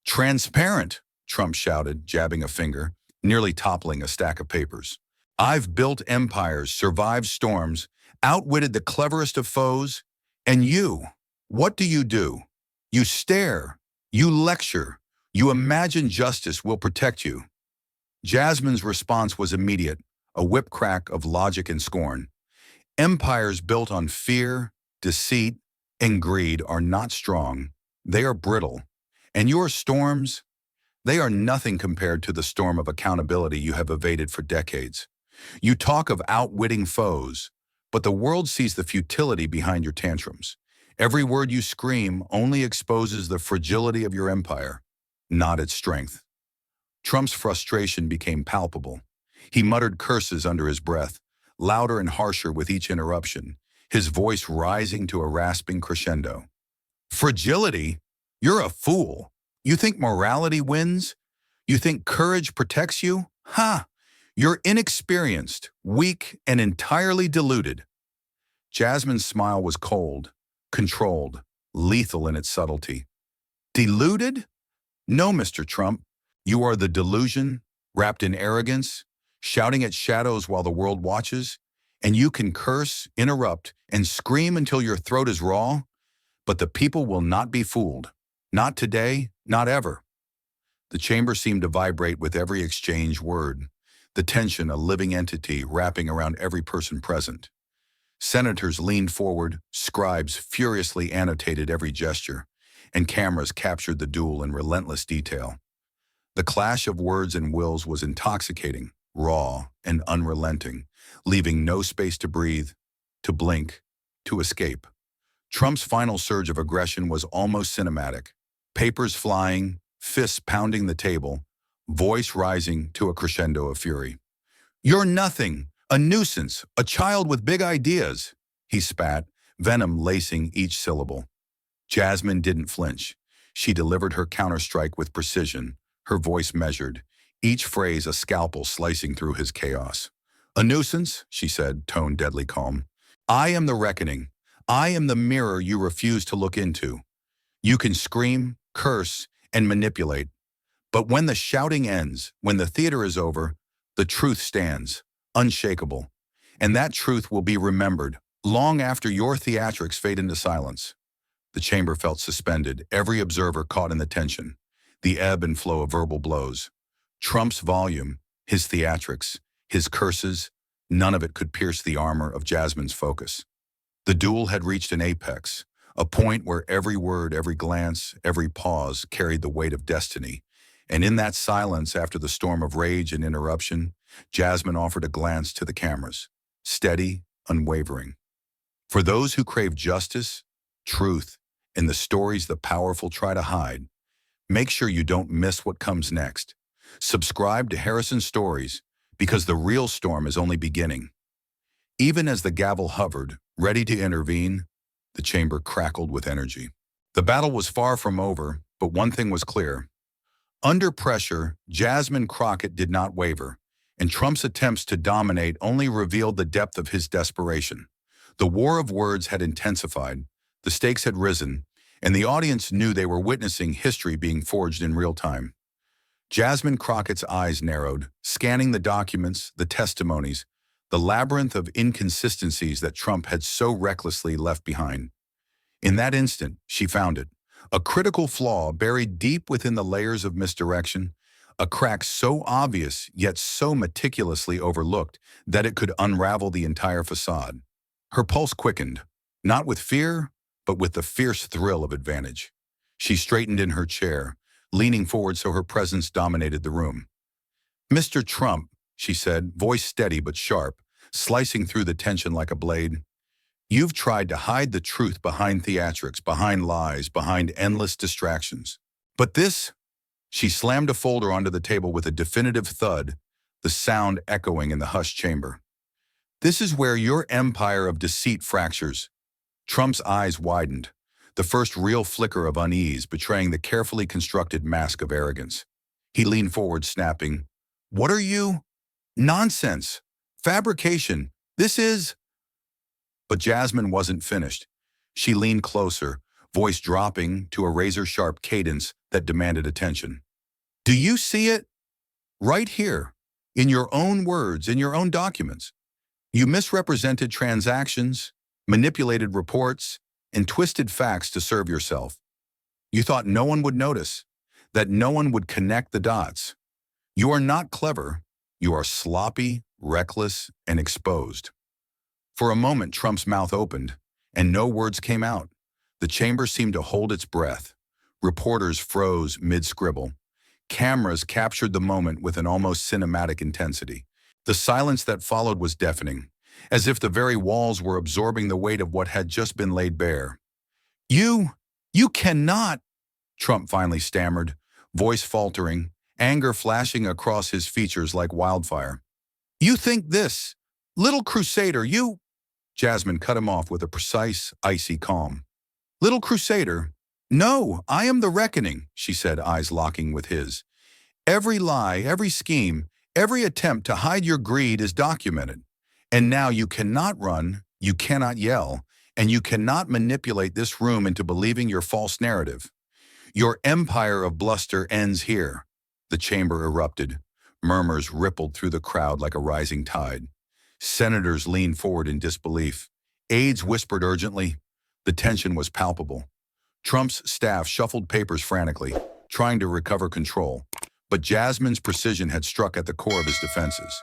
[SPEAKER 1] "Transparent!" Trump shouted, jabbing a finger, nearly toppling a stack of papers. "I've built empires, survived storms, outwitted the cleverest of foes, and you, what do? You stare, you lecture, you imagine justice will protect you." Jasmine's response was immediate, a whip crack of logic and scorn. Empires built on fear, deceit, and greed are not strong. They are brittle. And your storms, they are nothing compared to the storm of accountability you have evaded for decades. You talk of outwitting foes, but the world sees the futility behind your tantrums. Every word you scream only exposes the fragility of your empire, not its strength. Trump's frustration became palpable. He muttered curses under his breath, louder and harsher with each interruption, his voice rising to a rasping crescendo. Fragility? You're a fool. You think morality wins? You think courage protects you? Ha! You're inexperienced, weak, and entirely deluded. Jasmine's smile was cold, controlled, lethal in its subtlety. Deluded? No, Mr. Trump. You are the delusion, wrapped in arrogance, shouting at shadows while the world watches, and you can curse, interrupt, and scream until your throat is raw, but the people will not be fooled. Not today, not ever. The chamber seemed to vibrate with every exchanged word, the tension a living entity wrapping around every person present. Senators leaned forward, scribes furiously annotated every gesture, and cameras captured the duel in relentless detail. The clash of words and wills was intoxicating, raw, and unrelenting, leaving no space to breathe, to blink, to escape. Trump's final surge of aggression was almost cinematic. Papers flying, fists pounding the table, voice rising to a crescendo of fury. You're nothing, a nuisance, a child with big ideas, he spat, venom lacing each syllable. Jasmine didn't flinch. She delivered her counterstrike with precision, her voice measured, each phrase a scalpel slicing through his chaos. A nuisance, she said, tone deadly calm. I am the reckoning. I am the mirror you refuse to look into. You can scream, curse, and manipulate. But when the shouting ends, when the theater is over, the truth stands, unshakable. And that truth will be remembered, long after your theatrics fade into silence. The chamber felt suspended, every observer caught in the tension, the ebb and flow of verbal blows. Trump's volume, his theatrics, his curses, none of it could pierce the armor of Jasmine's focus. The duel had reached an apex, a point where every word, every glance, every pause carried the weight of destiny. And in that silence after the storm of rage and interruption, Jasmine offered a glance to the cameras, steady, unwavering. For those who crave justice, truth, and the stories the powerful try to hide, make sure you don't miss what comes next. Subscribe to Harrison Stories, because the real storm is only beginning. Even as the gavel hovered, ready to intervene, the chamber crackled with energy. The battle was far from over, but one thing was clear. Under pressure, Jasmine Crockett did not waver, and Trump's attempts to dominate only revealed the depth of his desperation. The war of words had intensified, the stakes had risen, and the audience knew they were witnessing history being forged in real time. Jasmine Crockett's eyes narrowed, scanning the documents, the testimonies, the labyrinth of inconsistencies that Trump had so recklessly left behind. In that instant, she found it, a critical flaw buried deep within the layers of misdirection, a crack so obvious yet so meticulously overlooked that it could unravel the entire facade. Her pulse quickened, not with fear, but with the fierce thrill of advantage. She straightened in her chair, leaning forward so her presence dominated the room. Mr. Trump, she said, voice steady but sharp, slicing through the tension like a blade. You've tried to hide the truth behind theatrics, behind lies, behind endless distractions. But this, she slammed a folder onto the table with a definitive thud, the sound echoing in the hushed chamber. This is where your empire of deceit fractures. Trump's eyes widened, the first real flicker of unease betraying the carefully constructed mask of arrogance. He leaned forward, snapping, "What are you? Nonsense! Fabrication! This is—" But Jasmine wasn't finished. She leaned closer, voice dropping to a razor-sharp cadence that demanded attention. Do you see it? Right here, in your own words, in your own documents. You misrepresented transactions, manipulated reports, and twisted facts to serve yourself. You thought no one would notice, that no one would connect the dots. You are not clever. You are sloppy, reckless, and exposed. For a moment, Trump's mouth opened, and no words came out. The chamber seemed to hold its breath. Reporters froze mid-scribble. Cameras captured the moment with an almost cinematic intensity. The silence that followed was deafening, as if the very walls were absorbing the weight of what had just been laid bare. You cannot, Trump finally stammered, voice faltering, anger flashing across his features like wildfire. You think this, little crusader, you... Jasmine cut him off with a precise, icy calm. Little crusader? No, I am the reckoning, she said, eyes locking with his. Every lie, every scheme, every attempt to hide your greed is documented. And now you cannot run, you cannot yell, and you cannot manipulate this room into believing your false narrative. Your empire of bluster ends here. The chamber erupted. Murmurs rippled through the crowd like a rising tide. Senators leaned forward in disbelief. Aides whispered urgently. The tension was palpable. Trump's staff shuffled papers frantically, trying to recover control. But Jasmine's precision had struck at the core of his defenses.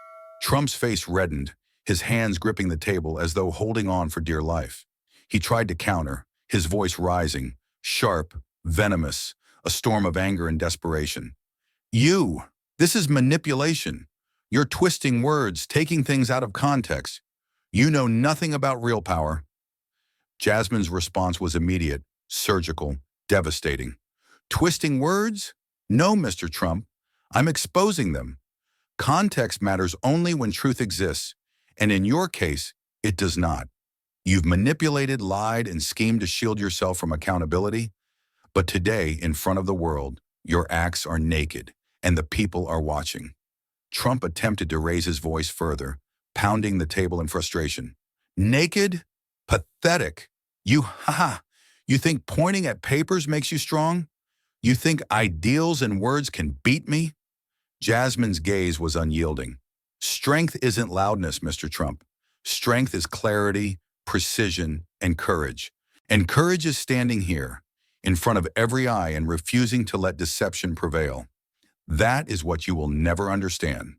[SPEAKER 1] Trump's face reddened, his hands gripping the table as though holding on for dear life. He tried to counter, his voice rising, sharp, venomous, a storm of anger and desperation. This is manipulation. You're twisting words, taking things out of context. You know nothing about real power. Jasmine's response was immediate, surgical, devastating. Twisting words? No, Mr. Trump. I'm exposing them. Context matters only when truth exists, and in your case, it does not. You've manipulated, lied, and schemed to shield yourself from accountability, but today, in front of the world, your acts are naked, and the people are watching. Trump attempted to raise his voice further, pounding the table in frustration. Naked? Pathetic. You think pointing at papers makes you strong? You think ideals and words can beat me? Jasmine's gaze was unyielding. Strength isn't loudness, Mr. Trump. Strength is clarity, precision, and courage. And courage is standing here, in front of every eye and refusing to let deception prevail. That is what you will never understand.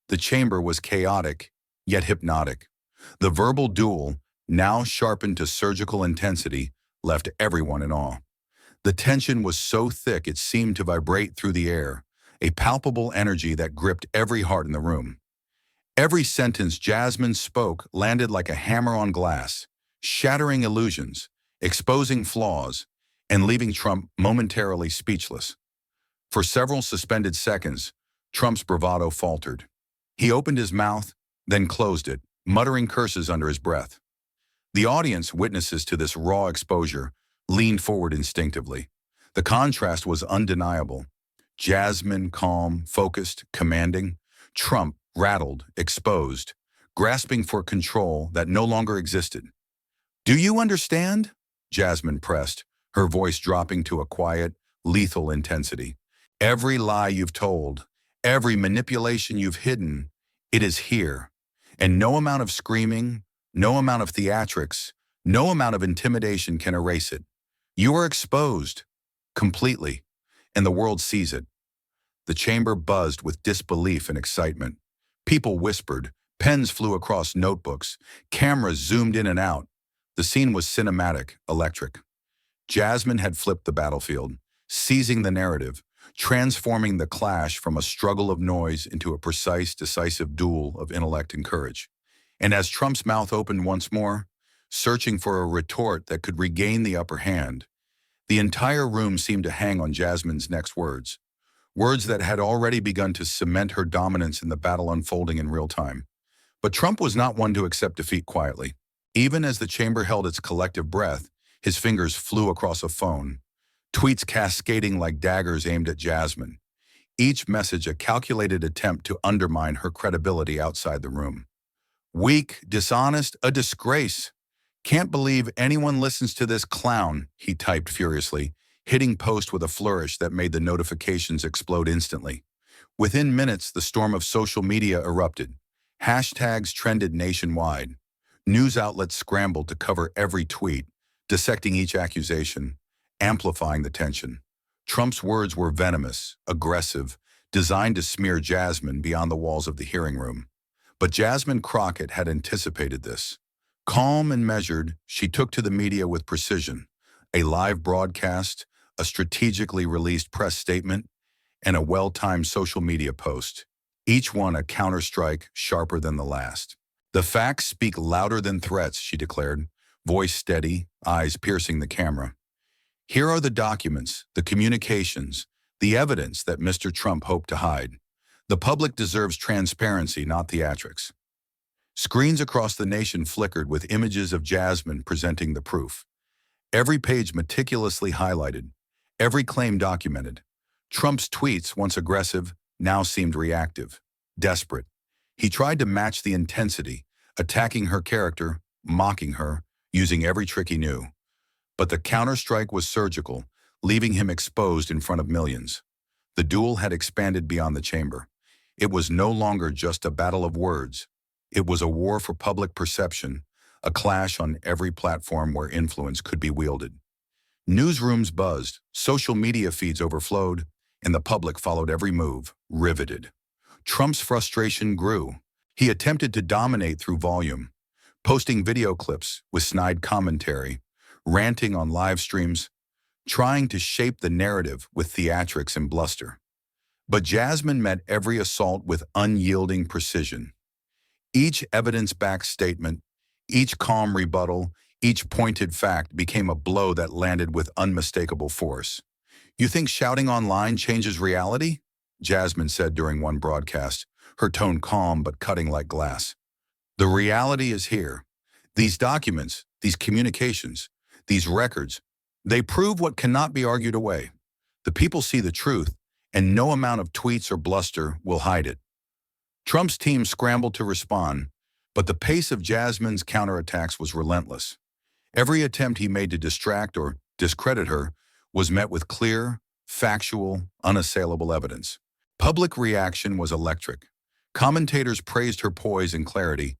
[SPEAKER 1] The chamber was chaotic, yet hypnotic. The verbal duel, now sharpened to surgical intensity, left everyone in awe. The tension was so thick it seemed to vibrate through the air, a palpable energy that gripped every heart in the room. Every sentence Jasmine spoke landed like a hammer on glass, shattering illusions, exposing flaws, and leaving Trump momentarily speechless. For several suspended seconds, Trump's bravado faltered. He opened his mouth, then closed it, muttering curses under his breath. The audience, witnesses to this raw exposure, leaned forward instinctively. The contrast was undeniable. Jasmine, calm, focused, commanding. Trump, rattled, exposed, grasping for control that no longer existed. Do you understand? Jasmine pressed, her voice dropping to a quiet, lethal intensity. Every lie you've told, every manipulation you've hidden, it is here. And no amount of screaming, no amount of theatrics, no amount of intimidation can erase it. You are exposed, completely, and the world sees it. The chamber buzzed with disbelief and excitement. People whispered, pens flew across notebooks, cameras zoomed in and out. The scene was cinematic, electric. Jasmine had flipped the battlefield, seizing the narrative, transforming the clash from a struggle of noise into a precise, decisive duel of intellect and courage. And as Trump's mouth opened once more, searching for a retort that could regain the upper hand, the entire room seemed to hang on Jasmine's next words. Words that had already begun to cement her dominance in the battle unfolding in real time. But Trump was not one to accept defeat quietly. Even as the chamber held its collective breath, his fingers flew across a phone, tweets cascading like daggers aimed at Jasmine, each message a calculated attempt to undermine her credibility outside the room. Weak, dishonest, a disgrace. Can't believe anyone listens to this clown, he typed furiously, hitting post with a flourish that made the notifications explode instantly. Within minutes, the storm of social media erupted. Hashtags trended nationwide. News outlets scrambled to cover every tweet, dissecting each accusation, amplifying the tension. Trump's words were venomous, aggressive, designed to smear Jasmine beyond the walls of the hearing room. But Jasmine Crockett had anticipated this. Calm and measured, she took to the media with precision. A live broadcast, a strategically released press statement, and a well-timed social media post. Each one a counterstrike sharper than the last. "The facts speak louder than threats," she declared, voice steady, eyes piercing the camera. "Here are the documents, the communications, the evidence that Mr. Trump hoped to hide. The public deserves transparency, not theatrics." Screens across the nation flickered with images of Jasmine presenting the proof. Every page meticulously highlighted, every claim documented. Trump's tweets, once aggressive, now seemed reactive, desperate. He tried to match the intensity, attacking her character, mocking her, using every trick he knew. But the counterstrike was surgical, leaving him exposed in front of millions. The duel had expanded beyond the chamber. It was no longer just a battle of words. It was a war for public perception, a clash on every platform where influence could be wielded. Newsrooms buzzed, social media feeds overflowed, and the public followed every move, riveted. Trump's frustration grew. He attempted to dominate through volume, posting video clips with snide commentary, ranting on live streams, trying to shape the narrative with theatrics and bluster. But Jasmine met every assault with unyielding precision. Each evidence-backed statement, each calm rebuttal, each pointed fact became a blow that landed with unmistakable force. "You think shouting online changes reality?" Jasmine said during one broadcast, her tone calm but cutting like glass. "The reality is here. These documents, these communications, these records, they prove what cannot be argued away. The people see the truth, and no amount of tweets or bluster will hide it." Trump's team scrambled to respond, but the pace of Jasmine's counterattacks was relentless. Every attempt he made to distract or discredit her was met with clear, factual, unassailable evidence. Public reaction was electric. Commentators praised her poise and clarity,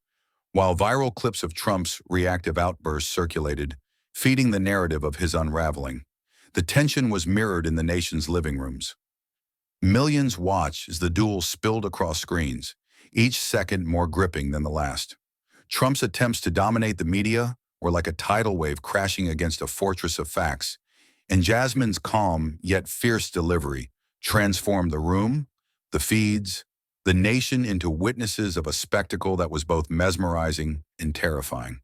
[SPEAKER 1] while viral clips of Trump's reactive outbursts circulated, feeding the narrative of his unraveling. The tension was mirrored in the nation's living rooms. Millions watched as the duel spilled across screens, each second more gripping than the last. Trump's attempts to dominate the media were like a tidal wave crashing against a fortress of facts, and Jasmine's calm yet fierce delivery transformed the room, the feeds, the nation into witnesses of a spectacle that was both mesmerizing and terrifying.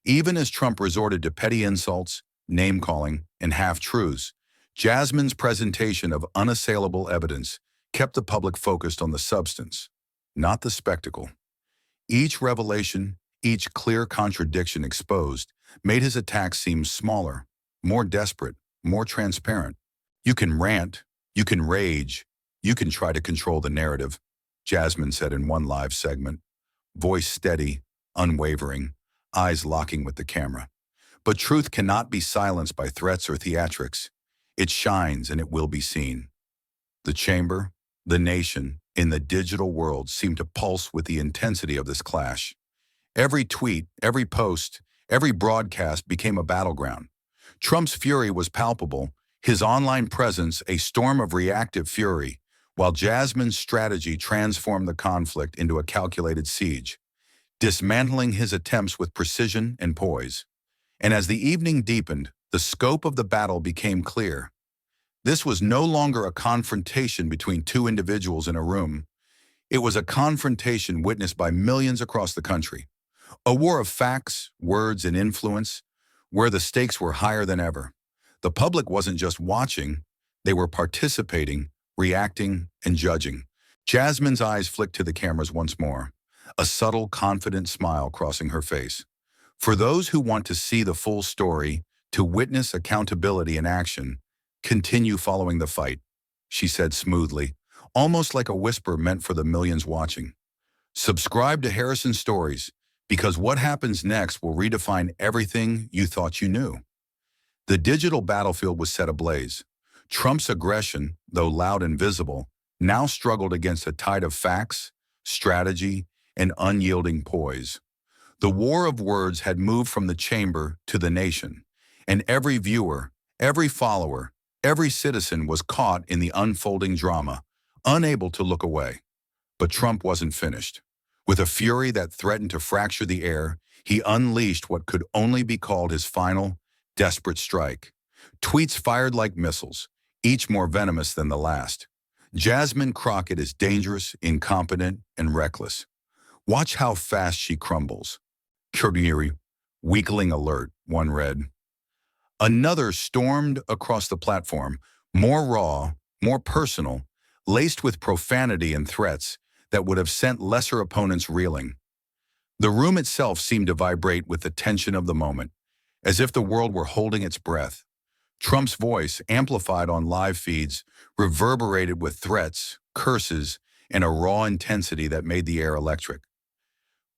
[SPEAKER 1] Even as Trump resorted to petty insults, name-calling, and half-truths, Jasmine's presentation of unassailable evidence kept the public focused on the substance, not the spectacle. Each revelation, each clear contradiction exposed, made his attack seem smaller, more desperate, more transparent. "You can rant, you can rage, you can try to control the narrative," Jasmine said in one live segment, voice steady, unwavering, eyes locking with the camera. "But truth cannot be silenced by threats or theatrics. It shines and it will be seen." The chamber, the nation, in the digital world seemed to pulse with the intensity of this clash. Every tweet, every post, every broadcast became a battleground. Trump's fury was palpable, his online presence a storm of reactive fury, while Jasmine's strategy transformed the conflict into a calculated siege, dismantling his attempts with precision and poise. And as the evening deepened, the scope of the battle became clear. This was no longer a confrontation between two individuals in a room. It was a confrontation witnessed by millions across the country. A war of facts, words, and influence, where the stakes were higher than ever. The public wasn't just watching, they were participating, reacting, and judging. Jasmine's eyes flicked to the cameras once more, a subtle, confident smile crossing her face. "For those who want to see the full story, to witness accountability in action, continue following the fight," she said smoothly, almost like a whisper meant for the millions watching. "Subscribe to Harrison Stories, because what happens next will redefine everything you thought you knew." The digital battlefield was set ablaze. Trump's aggression, though loud and visible, now struggled against a tide of facts, strategy, and unyielding poise. The war of words had moved from the chamber to the nation, and every viewer, every follower, every citizen was caught in the unfolding drama, unable to look away. But Trump wasn't finished. With a fury that threatened to fracture the air, he unleashed what could only be called his final, desperate strike. Tweets fired like missiles, each more venomous than the last. Jasmine Crockett is dangerous, incompetent, and reckless. Watch how fast she crumbles. Courier, weakling alert, one read. Another stormed across the platform, more raw, more personal, laced with profanity and threats that would have sent lesser opponents reeling. The room itself seemed to vibrate with the tension of the moment, as if the world were holding its breath. Trump's voice, amplified on live feeds, reverberated with threats, curses, and a raw intensity that made the air electric.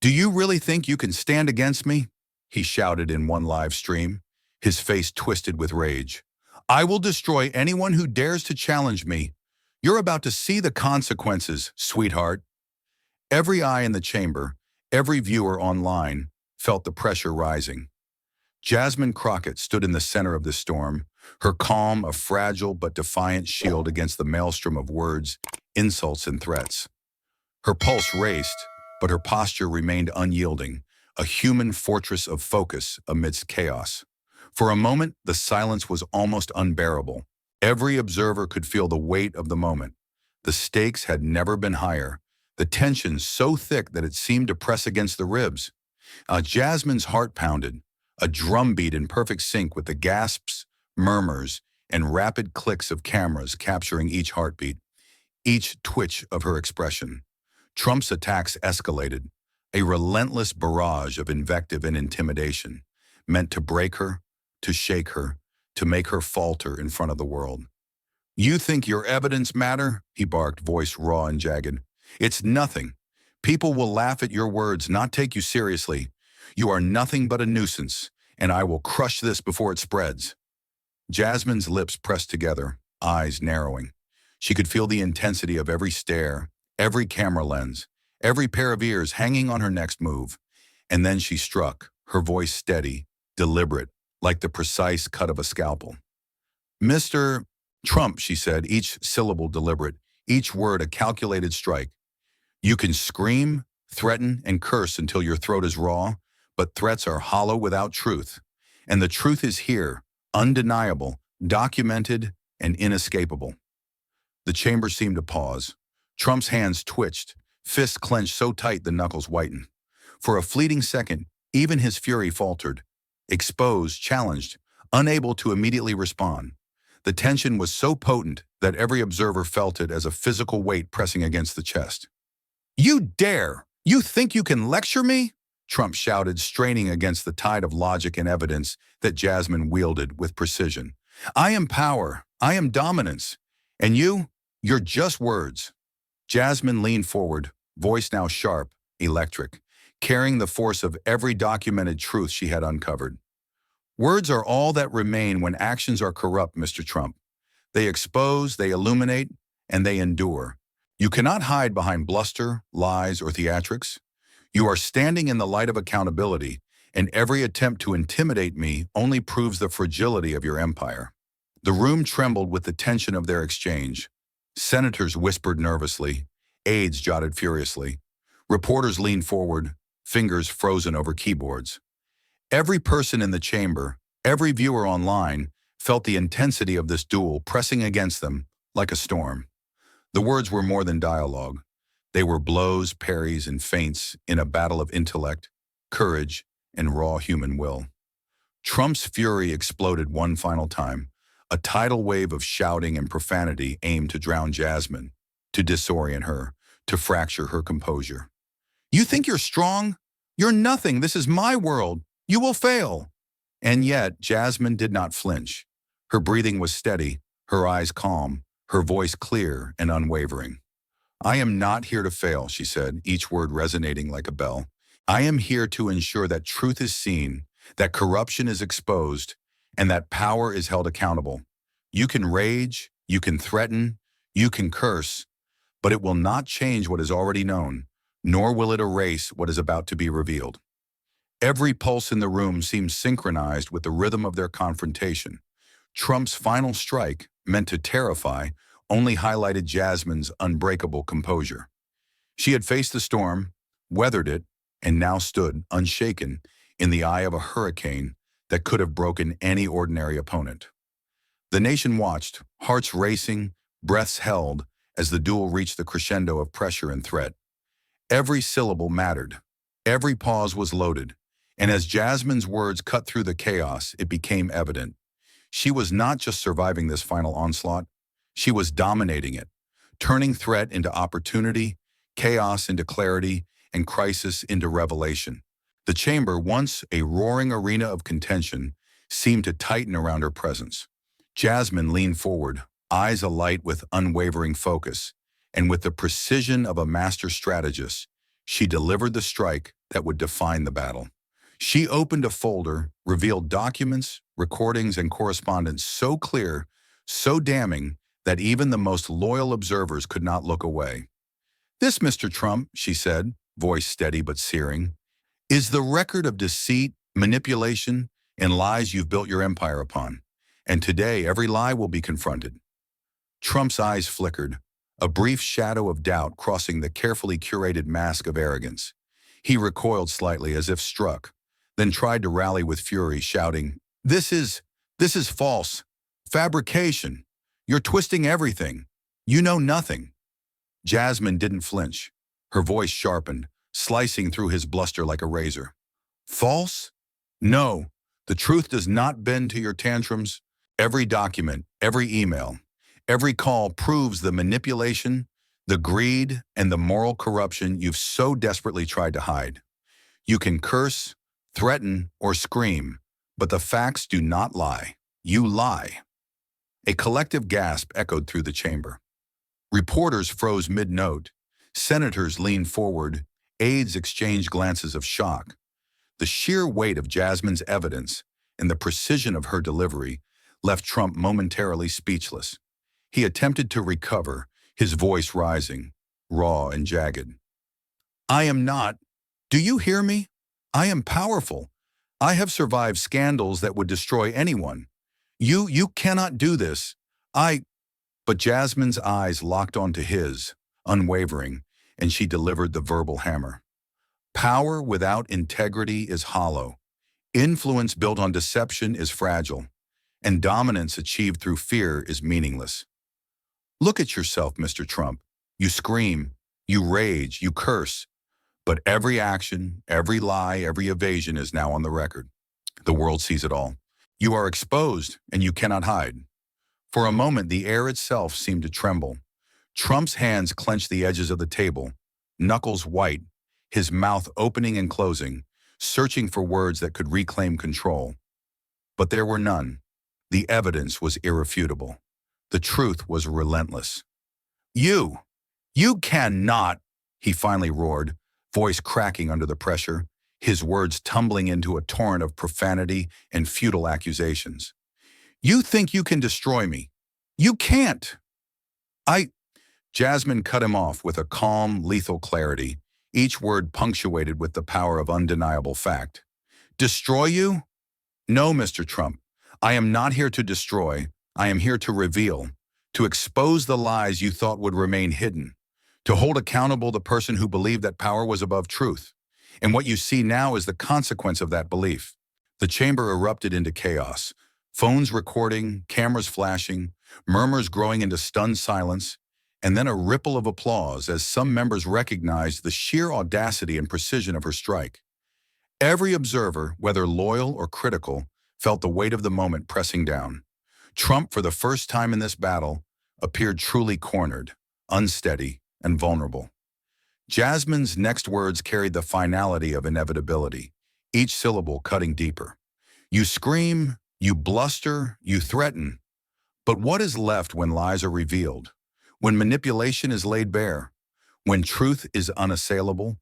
[SPEAKER 1] "Do you really think you can stand against me?" he shouted in one live stream, his face twisted with rage. "I will destroy anyone who dares to challenge me. You're about to see the consequences, sweetheart." Every eye in the chamber, every viewer online, felt the pressure rising. Jasmine Crockett stood in the center of the storm, her calm a fragile but defiant shield against the maelstrom of words, insults, and threats. Her pulse raced, but her posture remained unyielding, a human fortress of focus amidst chaos. For a moment, the silence was almost unbearable. Every observer could feel the weight of the moment. The stakes had never been higher, the tension so thick that it seemed to press against the ribs. Jasmine's heart pounded, a drumbeat in perfect sync with the gasps, murmurs, and rapid clicks of cameras capturing each heartbeat, each twitch of her expression. Trump's attacks escalated, a relentless barrage of invective and intimidation, meant to break her, to shake her, to make her falter in front of the world. "You think your evidence matter?" he barked, voice raw and jagged. "It's nothing. People will laugh at your words, not take you seriously. You are nothing but a nuisance, and I will crush this before it spreads." Jasmine's lips pressed together, eyes narrowing. She could feel the intensity of every stare, every camera lens, every pair of ears hanging on her next move. And then she struck, her voice steady, deliberate, like the precise cut of a scalpel. "Mr. Trump," she said, each syllable deliberate, each word a calculated strike. "You can scream, threaten, and curse until your throat is raw, but threats are hollow without truth. And the truth is here, undeniable, documented, and inescapable." The chamber seemed to pause. Trump's hands twitched, fists clenched so tight the knuckles whitened. For a fleeting second, even his fury faltered, exposed, challenged, unable to immediately respond. The tension was so potent that every observer felt it as a physical weight pressing against the chest. "You dare! You think you can lecture me?" Trump shouted, straining against the tide of logic and evidence that Jasmine wielded with precision. "I am power. I am dominance. And you're just words." Jasmine leaned forward, voice now sharp, electric, carrying the force of every documented truth she had uncovered. "Words are all that remain when actions are corrupt, Mr. Trump. They expose, they illuminate, and they endure. You cannot hide behind bluster, lies, or theatrics. You are standing in the light of accountability, and every attempt to intimidate me only proves the fragility of your empire." The room trembled with the tension of their exchange. Senators whispered nervously, aides jotted furiously. Reporters leaned forward, fingers frozen over keyboards. Every person in the chamber, every viewer online, felt the intensity of this duel pressing against them like a storm. The words were more than dialogue. They were blows, parries, and feints in a battle of intellect, courage, and raw human will. Trump's fury exploded one final time, a tidal wave of shouting and profanity aimed to drown Jasmine, to disorient her, to fracture her composure. "You think you're strong? You're nothing. This is my world. You will fail." And yet, Jasmine did not flinch. Her breathing was steady, her eyes calm, her voice clear and unwavering. "I am not here to fail," she said, each word resonating like a bell. "I am here to ensure that truth is seen, that corruption is exposed, and that power is held accountable. You can rage, you can threaten, you can curse, but it will not change what is already known, nor will it erase what is about to be revealed." Every pulse in the room seemed synchronized with the rhythm of their confrontation. Trump's final strike, meant to terrify, only highlighted Jasmine's unbreakable composure. She had faced the storm, weathered it, and now stood, unshaken, in the eye of a hurricane that could have broken any ordinary opponent. The nation watched, hearts racing, breaths held, as the duel reached the crescendo of pressure and threat. Every syllable mattered. Every pause was loaded. And as Jasmine's words cut through the chaos, it became evident. She was not just surviving this final onslaught, she was dominating it, turning threat into opportunity, chaos into clarity, and crisis into revelation. The chamber, once a roaring arena of contention, seemed to tighten around her presence. Jasmine leaned forward, eyes alight with unwavering focus, and with the precision of a master strategist, she delivered the strike that would define the battle. She opened a folder, revealed documents, recordings, and correspondence so clear, so damning, that even the most loyal observers could not look away. "This, Mr. Trump," she said, voice steady but searing, "is the record of deceit, manipulation, and lies you've built your empire upon. And today, every lie will be confronted." Trump's eyes flickered, a brief shadow of doubt crossing the carefully curated mask of arrogance. He recoiled slightly as if struck, then tried to rally with fury, shouting, This is false. Fabrication. You're twisting everything. You know nothing." Jasmine didn't flinch. Her voice sharpened, slicing through his bluster like a razor. "False? No, the truth does not bend to your tantrums. Every document, every email, every call proves the manipulation, the greed, and the moral corruption you've so desperately tried to hide. You can curse, threaten, or scream, but the facts do not lie. You lie." A collective gasp echoed through the chamber. Reporters froze mid-note. Senators leaned forward. Aides exchanged glances of shock. The sheer weight of Jasmine's evidence and the precision of her delivery left Trump momentarily speechless. He attempted to recover, his voice rising, raw and jagged. "I am not. Do you hear me? I am powerful. I have survived scandals that would destroy anyone. You cannot do this. But Jasmine's eyes locked onto his, unwavering, and she delivered the verbal hammer. "Power without integrity is hollow. Influence built on deception is fragile. And dominance achieved through fear is meaningless. Look at yourself, Mr. Trump. You scream, you rage, you curse. But every action, every lie, every evasion is now on the record. The world sees it all. You are exposed, and you cannot hide." For a moment, the air itself seemed to tremble. Trump's hands clenched the edges of the table, knuckles white, his mouth opening and closing, searching for words that could reclaim control. But there were none. The evidence was irrefutable. The truth was relentless. You cannot," he finally roared, voice cracking under the pressure, his words tumbling into a torrent of profanity and futile accusations. "You think you can destroy me. You can't." Jasmine cut him off with a calm, lethal clarity, each word punctuated with the power of undeniable fact. "Destroy you? No, Mr. Trump. I am not here to destroy. I am here to reveal, to expose the lies you thought would remain hidden, to hold accountable the person who believed that power was above truth. And what you see now is the consequence of that belief." The chamber erupted into chaos, phones recording, cameras flashing, murmurs growing into stunned silence, and then a ripple of applause as some members recognized the sheer audacity and precision of her strike. Every observer, whether loyal or critical, felt the weight of the moment pressing down. Trump, for the first time in this battle, appeared truly cornered, unsteady, and vulnerable. Jasmine's next words carried the finality of inevitability, each syllable cutting deeper. "You scream, you bluster, you threaten. But what is left when lies are revealed? When manipulation is laid bare? When truth is unassailable?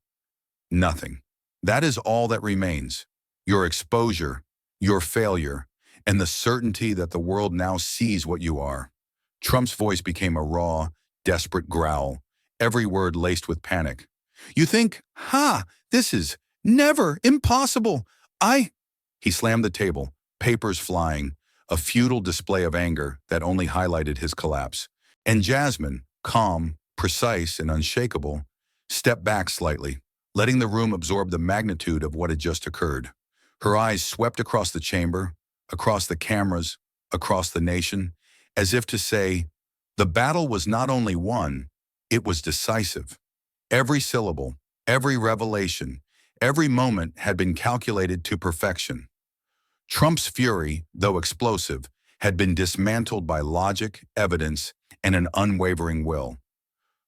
[SPEAKER 1] Nothing. That is all that remains. Your exposure, your failure, and the certainty that the world now sees what you are." Trump's voice became a raw, desperate growl, every word laced with panic. "You think, this is never impossible. He slammed the table, papers flying, a futile display of anger that only highlighted his collapse. And Jasmine, calm, precise, and unshakable, stepped back slightly, letting the room absorb the magnitude of what had just occurred. Her eyes swept across the chamber, across the cameras, across the nation, as if to say, the battle was not only won, it was decisive. Every syllable, every revelation, every moment had been calculated to perfection. Trump's fury, though explosive, had been dismantled by logic, evidence, and an unwavering will.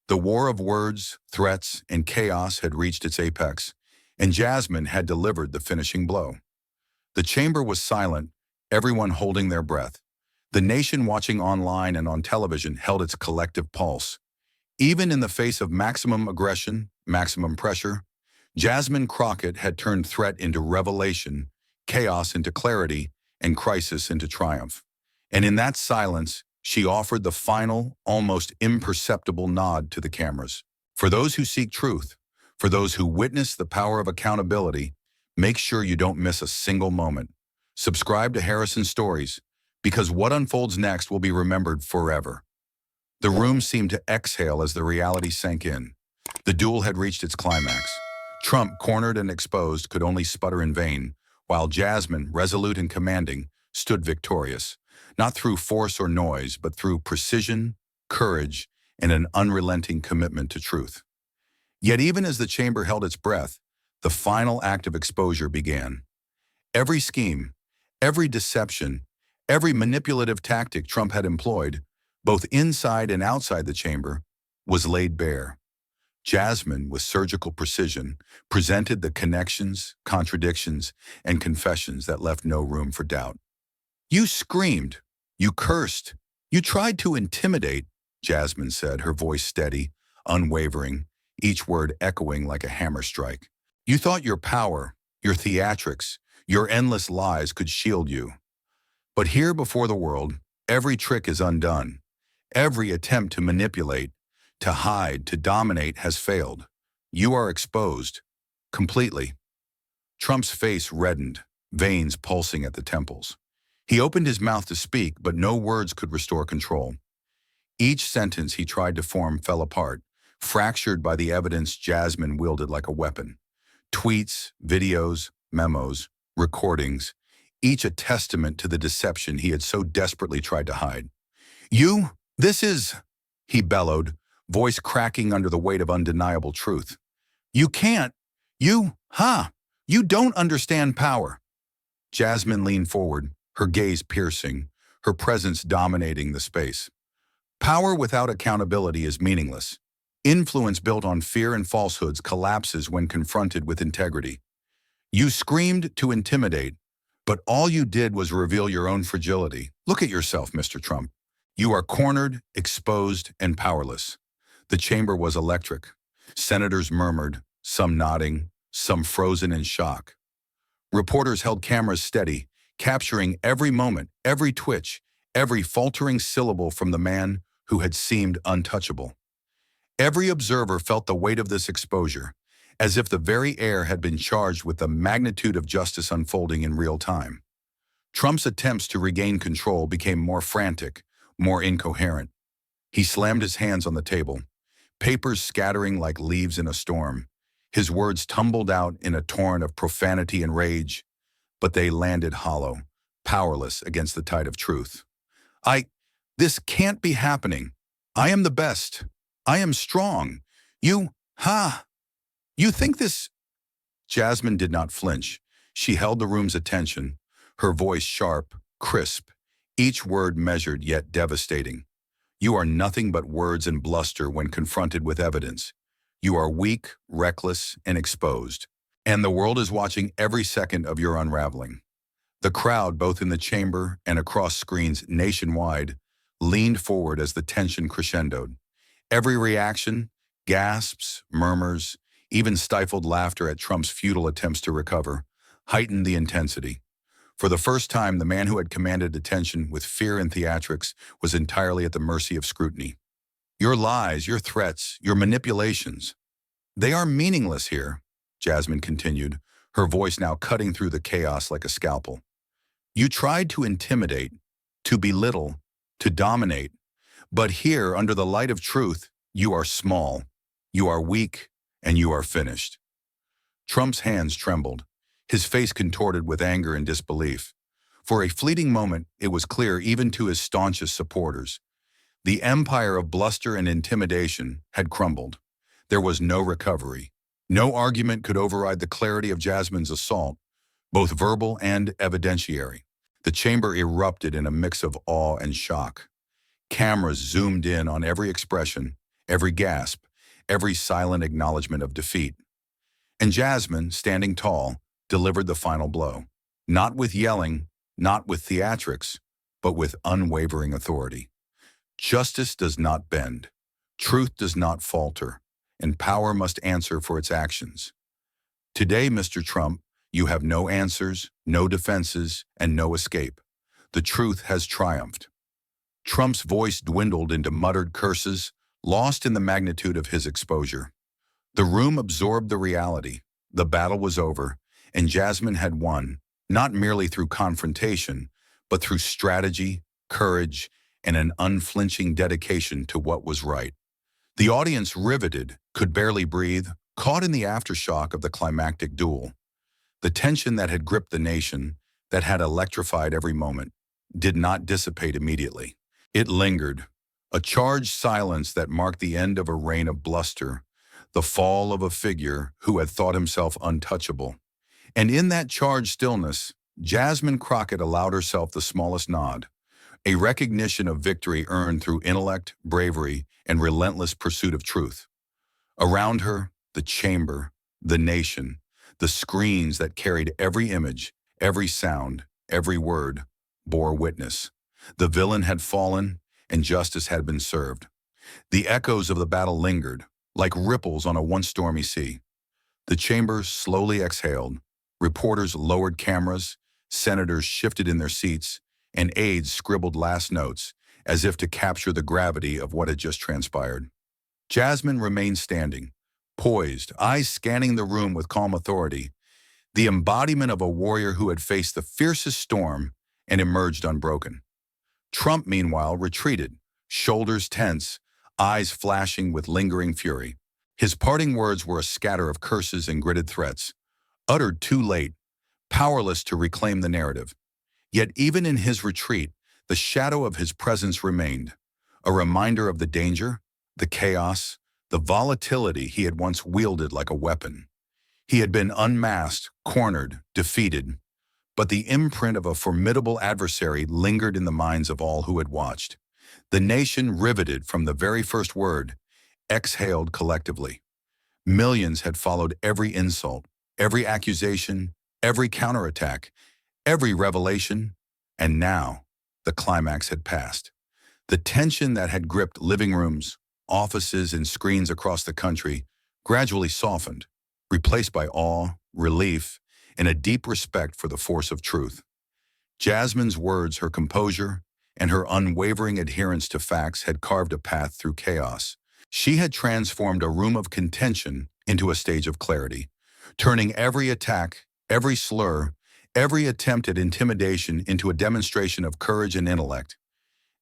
[SPEAKER 1] The war of words, threats, and chaos had reached its apex, and Jasmine had delivered the finishing blow. The chamber was silent, everyone holding their breath. The nation watching online and on television held its collective pulse. Even in the face of maximum aggression, maximum pressure, Jasmine Crockett had turned threat into revelation, chaos into clarity, and crisis into triumph. And in that silence, she offered the final, almost imperceptible nod to the cameras. For those who seek truth, for those who witness the power of accountability, make sure you don't miss a single moment. Subscribe to Harrison Stories, because what unfolds next will be remembered forever. The room seemed to exhale as the reality sank in. The duel had reached its climax. Trump, cornered and exposed, could only sputter in vain, while Jasmine, resolute and commanding, stood victorious, not through force or noise, but through precision, courage, and an unrelenting commitment to truth. Yet even as the chamber held its breath, the final act of exposure began. Every scheme, every deception, every manipulative tactic Trump had employed, both inside and outside the chamber, was laid bare. Jasmine, with surgical precision, presented the connections, contradictions, and confessions that left no room for doubt. "You screamed, you cursed, you tried to intimidate," Jasmine said, her voice steady, unwavering, each word echoing like a hammer strike. "You thought your power, your theatrics, your endless lies could shield you. But here before the world, every trick is undone. Every attempt to manipulate, to hide, to dominate has failed. You are exposed. Completely." Trump's face reddened, veins pulsing at the temples. He opened his mouth to speak, but no words could restore control. Each sentence he tried to form fell apart, fractured by the evidence Jasmine wielded like a weapon. Tweets, videos, memos, recordings, each a testament to the deception he had so desperately tried to hide. This is," he bellowed, voice cracking under the weight of undeniable truth. "You can't, you don't understand power." Jasmine leaned forward, her gaze piercing, her presence dominating the space. "Power without accountability is meaningless. Influence built on fear and falsehoods collapses when confronted with integrity. You screamed to intimidate, but all you did was reveal your own fragility. Look at yourself, Mr. Trump. You are cornered, exposed, and powerless." The chamber was electric. Senators murmured, some nodding, some frozen in shock. Reporters held cameras steady, capturing every moment, every twitch, every faltering syllable from the man who had seemed untouchable. Every observer felt the weight of this exposure, as if the very air had been charged with the magnitude of justice unfolding in real time. Trump's attempts to regain control became more frantic, more incoherent. He slammed his hands on the table, papers scattering like leaves in a storm. His words tumbled out in a torrent of profanity and rage, but they landed hollow, powerless against the tide of truth. This can't be happening. I am the best. I am strong. You think this?" Jasmine did not flinch. She held the room's attention, her voice sharp, crisp, each word measured yet devastating. "You are nothing but words and bluster when confronted with evidence. You are weak, reckless, and exposed. And the world is watching every second of your unraveling." The crowd, both in the chamber and across screens nationwide, leaned forward as the tension crescendoed. Every reaction, gasps, murmurs, even stifled laughter at Trump's futile attempts to recover, heightened the intensity. For the first time, the man who had commanded attention with fear and theatrics was entirely at the mercy of scrutiny. "Your lies, your threats, your manipulations, they are meaningless here," Jasmine continued, her voice now cutting through the chaos like a scalpel. "You tried to intimidate, to belittle, to dominate, But here, under the light of truth, you are small, you are weak, and you are finished. Trump's hands trembled, his face contorted with anger and disbelief. For a fleeting moment, it was clear even to his staunchest supporters. The empire of bluster and intimidation had crumbled. There was no recovery. No argument could override the clarity of Jasmine's assault, both verbal and evidentiary. The chamber erupted in a mix of awe and shock. Cameras zoomed in on every expression, every gasp, every silent acknowledgement of defeat. And Jasmine, standing tall, delivered the final blow. Not with yelling, not with theatrics, but with unwavering authority. Justice does not bend, truth does not falter, and power must answer for its actions. Today, Mr. Trump, you have no answers, no defenses, and no escape. The truth has triumphed. Trump's voice dwindled into muttered curses, lost in the magnitude of his exposure. The room absorbed the reality. The battle was over, and Jasmine had won, not merely through confrontation, but through strategy, courage, and an unflinching dedication to what was right. The audience, riveted, could barely breathe, caught in the aftershock of the climactic duel. The tension that had gripped the nation, that had electrified every moment, did not dissipate immediately. It lingered, a charged silence that marked the end of a reign of bluster, the fall of a figure who had thought himself untouchable. And in that charged stillness, Jasmine Crockett allowed herself the smallest nod, a recognition of victory earned through intellect, bravery, and relentless pursuit of truth. Around her, the chamber, the nation, the screens that carried every image, every sound, every word, bore witness. The villain had fallen, and justice had been served. The echoes of the battle lingered, like ripples on a once stormy sea. The chamber slowly exhaled. Reporters lowered cameras, senators shifted in their seats, and aides scribbled last notes, as if to capture the gravity of what had just transpired. Jasmine remained standing, poised, eyes scanning the room with calm authority, the embodiment of a warrior who had faced the fiercest storm and emerged unbroken. Trump, meanwhile, retreated, shoulders tense, eyes flashing with lingering fury. His parting words were a scatter of curses and gritted threats, uttered too late, powerless to reclaim the narrative. Yet even in his retreat, the shadow of his presence remained, a reminder of the danger, the chaos, the volatility he had once wielded like a weapon. He had been unmasked, cornered, defeated, but the imprint of a formidable adversary lingered in the minds of all who had watched. The nation, riveted from the very first word, exhaled collectively. Millions had followed every insult, every accusation, every counterattack, every revelation, and now the climax had passed. The tension that had gripped living rooms, offices, and screens across the country gradually softened, replaced by awe, relief, and a deep respect for the force of truth. Jasmine's words, her composure, and her unwavering adherence to facts had carved a path through chaos. She had transformed a room of contention into a stage of clarity, turning every attack, every slur, every attempt at intimidation into a demonstration of courage and intellect.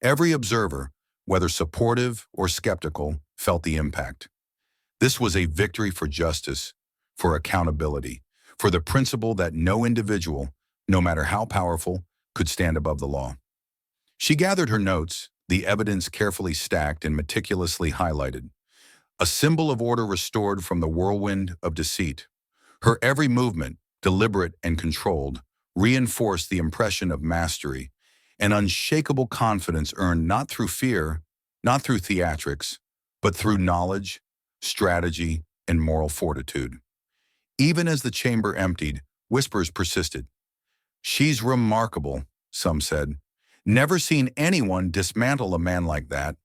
[SPEAKER 1] Every observer, whether supportive or skeptical, felt the impact. This was a victory for justice, for accountability, for the principle that no individual, no matter how powerful, could stand above the law. She gathered her notes, the evidence carefully stacked and meticulously highlighted, a symbol of order restored from the whirlwind of deceit. Her every movement, deliberate and controlled, reinforced the impression of mastery, an unshakable confidence earned not through fear, not through theatrics, but through knowledge, strategy, and moral fortitude. Even as the chamber emptied, whispers persisted. "She's remarkable," some said. "Never seen anyone dismantle a man like that."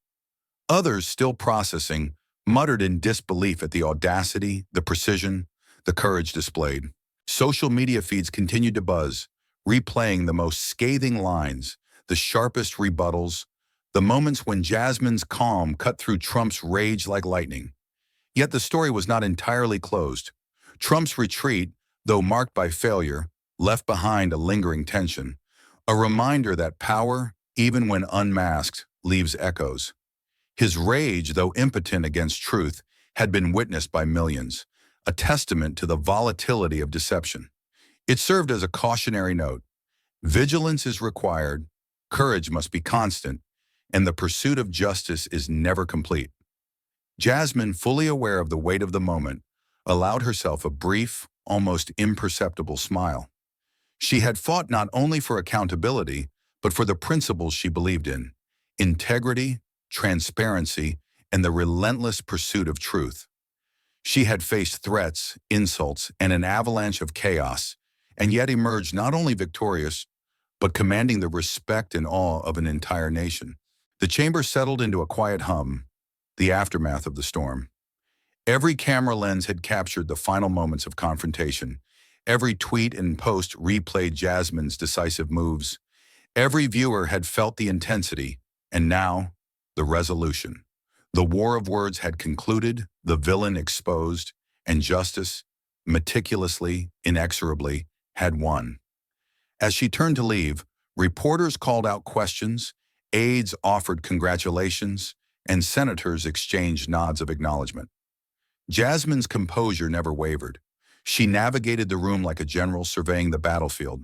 [SPEAKER 1] Others, still processing, muttered in disbelief at the audacity, the precision, the courage displayed. Social media feeds continued to buzz, replaying the most scathing lines, the sharpest rebuttals, the moments when Jasmine's calm cut through Trump's rage like lightning. Yet the story was not entirely closed. Trump's retreat, though marked by failure, left behind a lingering tension, a reminder that power, even when unmasked, leaves echoes. His rage, though impotent against truth, had been witnessed by millions, a testament to the volatility of deception. It served as a cautionary note. Vigilance is required, courage must be constant, and the pursuit of justice is never complete. Jasmine, fully aware of the weight of the moment, allowed herself a brief, almost imperceptible smile. She had fought not only for accountability, but for the principles she believed in: integrity, transparency, and the relentless pursuit of truth. She had faced threats, insults, and an avalanche of chaos, and yet emerged not only victorious, but commanding the respect and awe of an entire nation. The chamber settled into a quiet hum, the aftermath of the storm. Every camera lens had captured the final moments of confrontation. Every tweet and post replayed Jasmine's decisive moves. Every viewer had felt the intensity, and now, the resolution. The war of words had concluded, the villain exposed, and justice, meticulously, inexorably, had won. As she turned to leave, reporters called out questions, aides offered congratulations, and senators exchanged nods of acknowledgement. Jasmine's composure never wavered. She navigated the room like a general surveying the battlefield,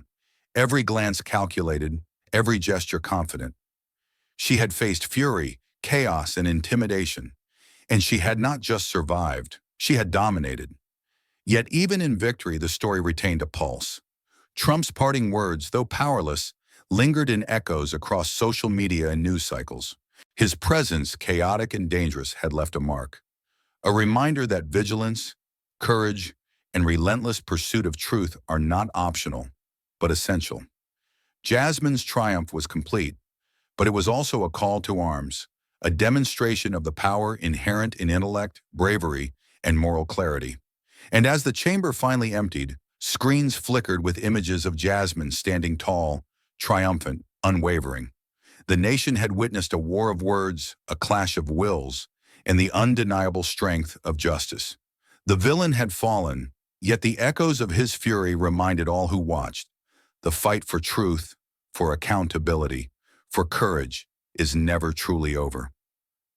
[SPEAKER 1] every glance calculated, every gesture confident. She had faced fury, chaos, and intimidation, and she had not just survived, she had dominated. Yet even in victory, the story retained a pulse. Trump's parting words, though powerless, lingered in echoes across social media and news cycles. His presence, chaotic and dangerous, had left a mark. A reminder that vigilance, courage, and relentless pursuit of truth are not optional, but essential. Jasmine's triumph was complete, but it was also a call to arms, a demonstration of the power inherent in intellect, bravery, and moral clarity. And as the chamber finally emptied, screens flickered with images of Jasmine standing tall, triumphant, unwavering. The nation had witnessed a war of words, a clash of wills, and the undeniable strength of justice. The villain had fallen, yet the echoes of his fury reminded all who watched. The fight for truth, for accountability, for courage is never truly over.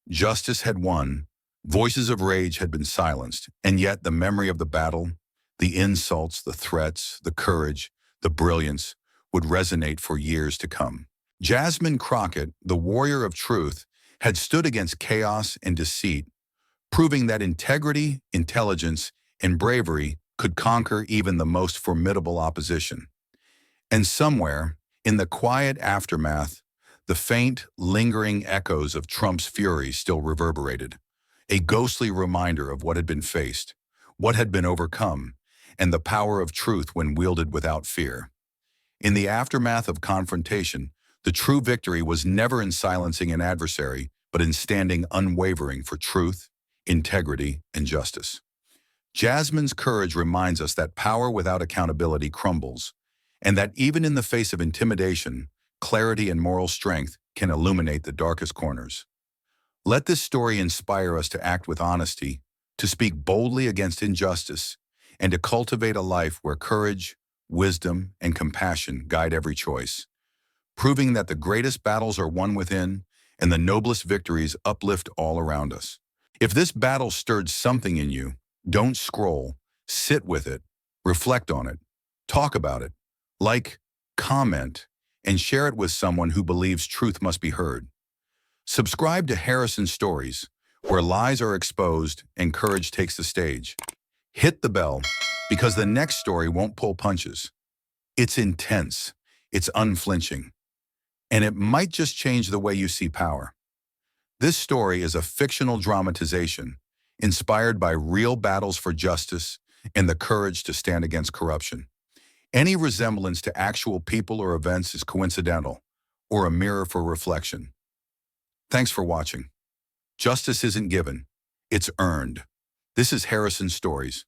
[SPEAKER 1] Justice had won, voices of rage had been silenced, and yet the memory of the battle, the insults, the threats, the courage, the brilliance, would resonate for years to come. Jasmine Crockett, the warrior of truth, had stood against chaos and deceit, proving that integrity, intelligence, and bravery could conquer even the most formidable opposition. And somewhere, in the quiet aftermath, the faint, lingering echoes of Trump's fury still reverberated, a ghostly reminder of what had been faced, what had been overcome, and the power of truth when wielded without fear. In the aftermath of confrontation, the true victory was never in silencing an adversary, but in standing unwavering for truth, integrity, and justice. Jasmine's courage reminds us that power without accountability crumbles, and that even in the face of intimidation, clarity and moral strength can illuminate the darkest corners. Let this story inspire us to act with honesty, to speak boldly against injustice, and to cultivate a life where courage, wisdom, and compassion guide every choice, proving that the greatest battles are won within and the noblest victories uplift all around us. If this battle stirred something in you, don't scroll, sit with it, reflect on it, talk about it, like, comment, and share it with someone who believes truth must be heard. Subscribe to Harrison Stories, where lies are exposed and courage takes the stage. Hit the bell, because the next story won't pull punches. It's intense, it's unflinching, and it might just change the way you see power. This story is a fictional dramatization, inspired by real battles for justice and the courage to stand against corruption. Any resemblance to actual people or events is coincidental, or a mirror for reflection. Thanks for watching. Justice isn't given, it's earned. This is Harrison Stories.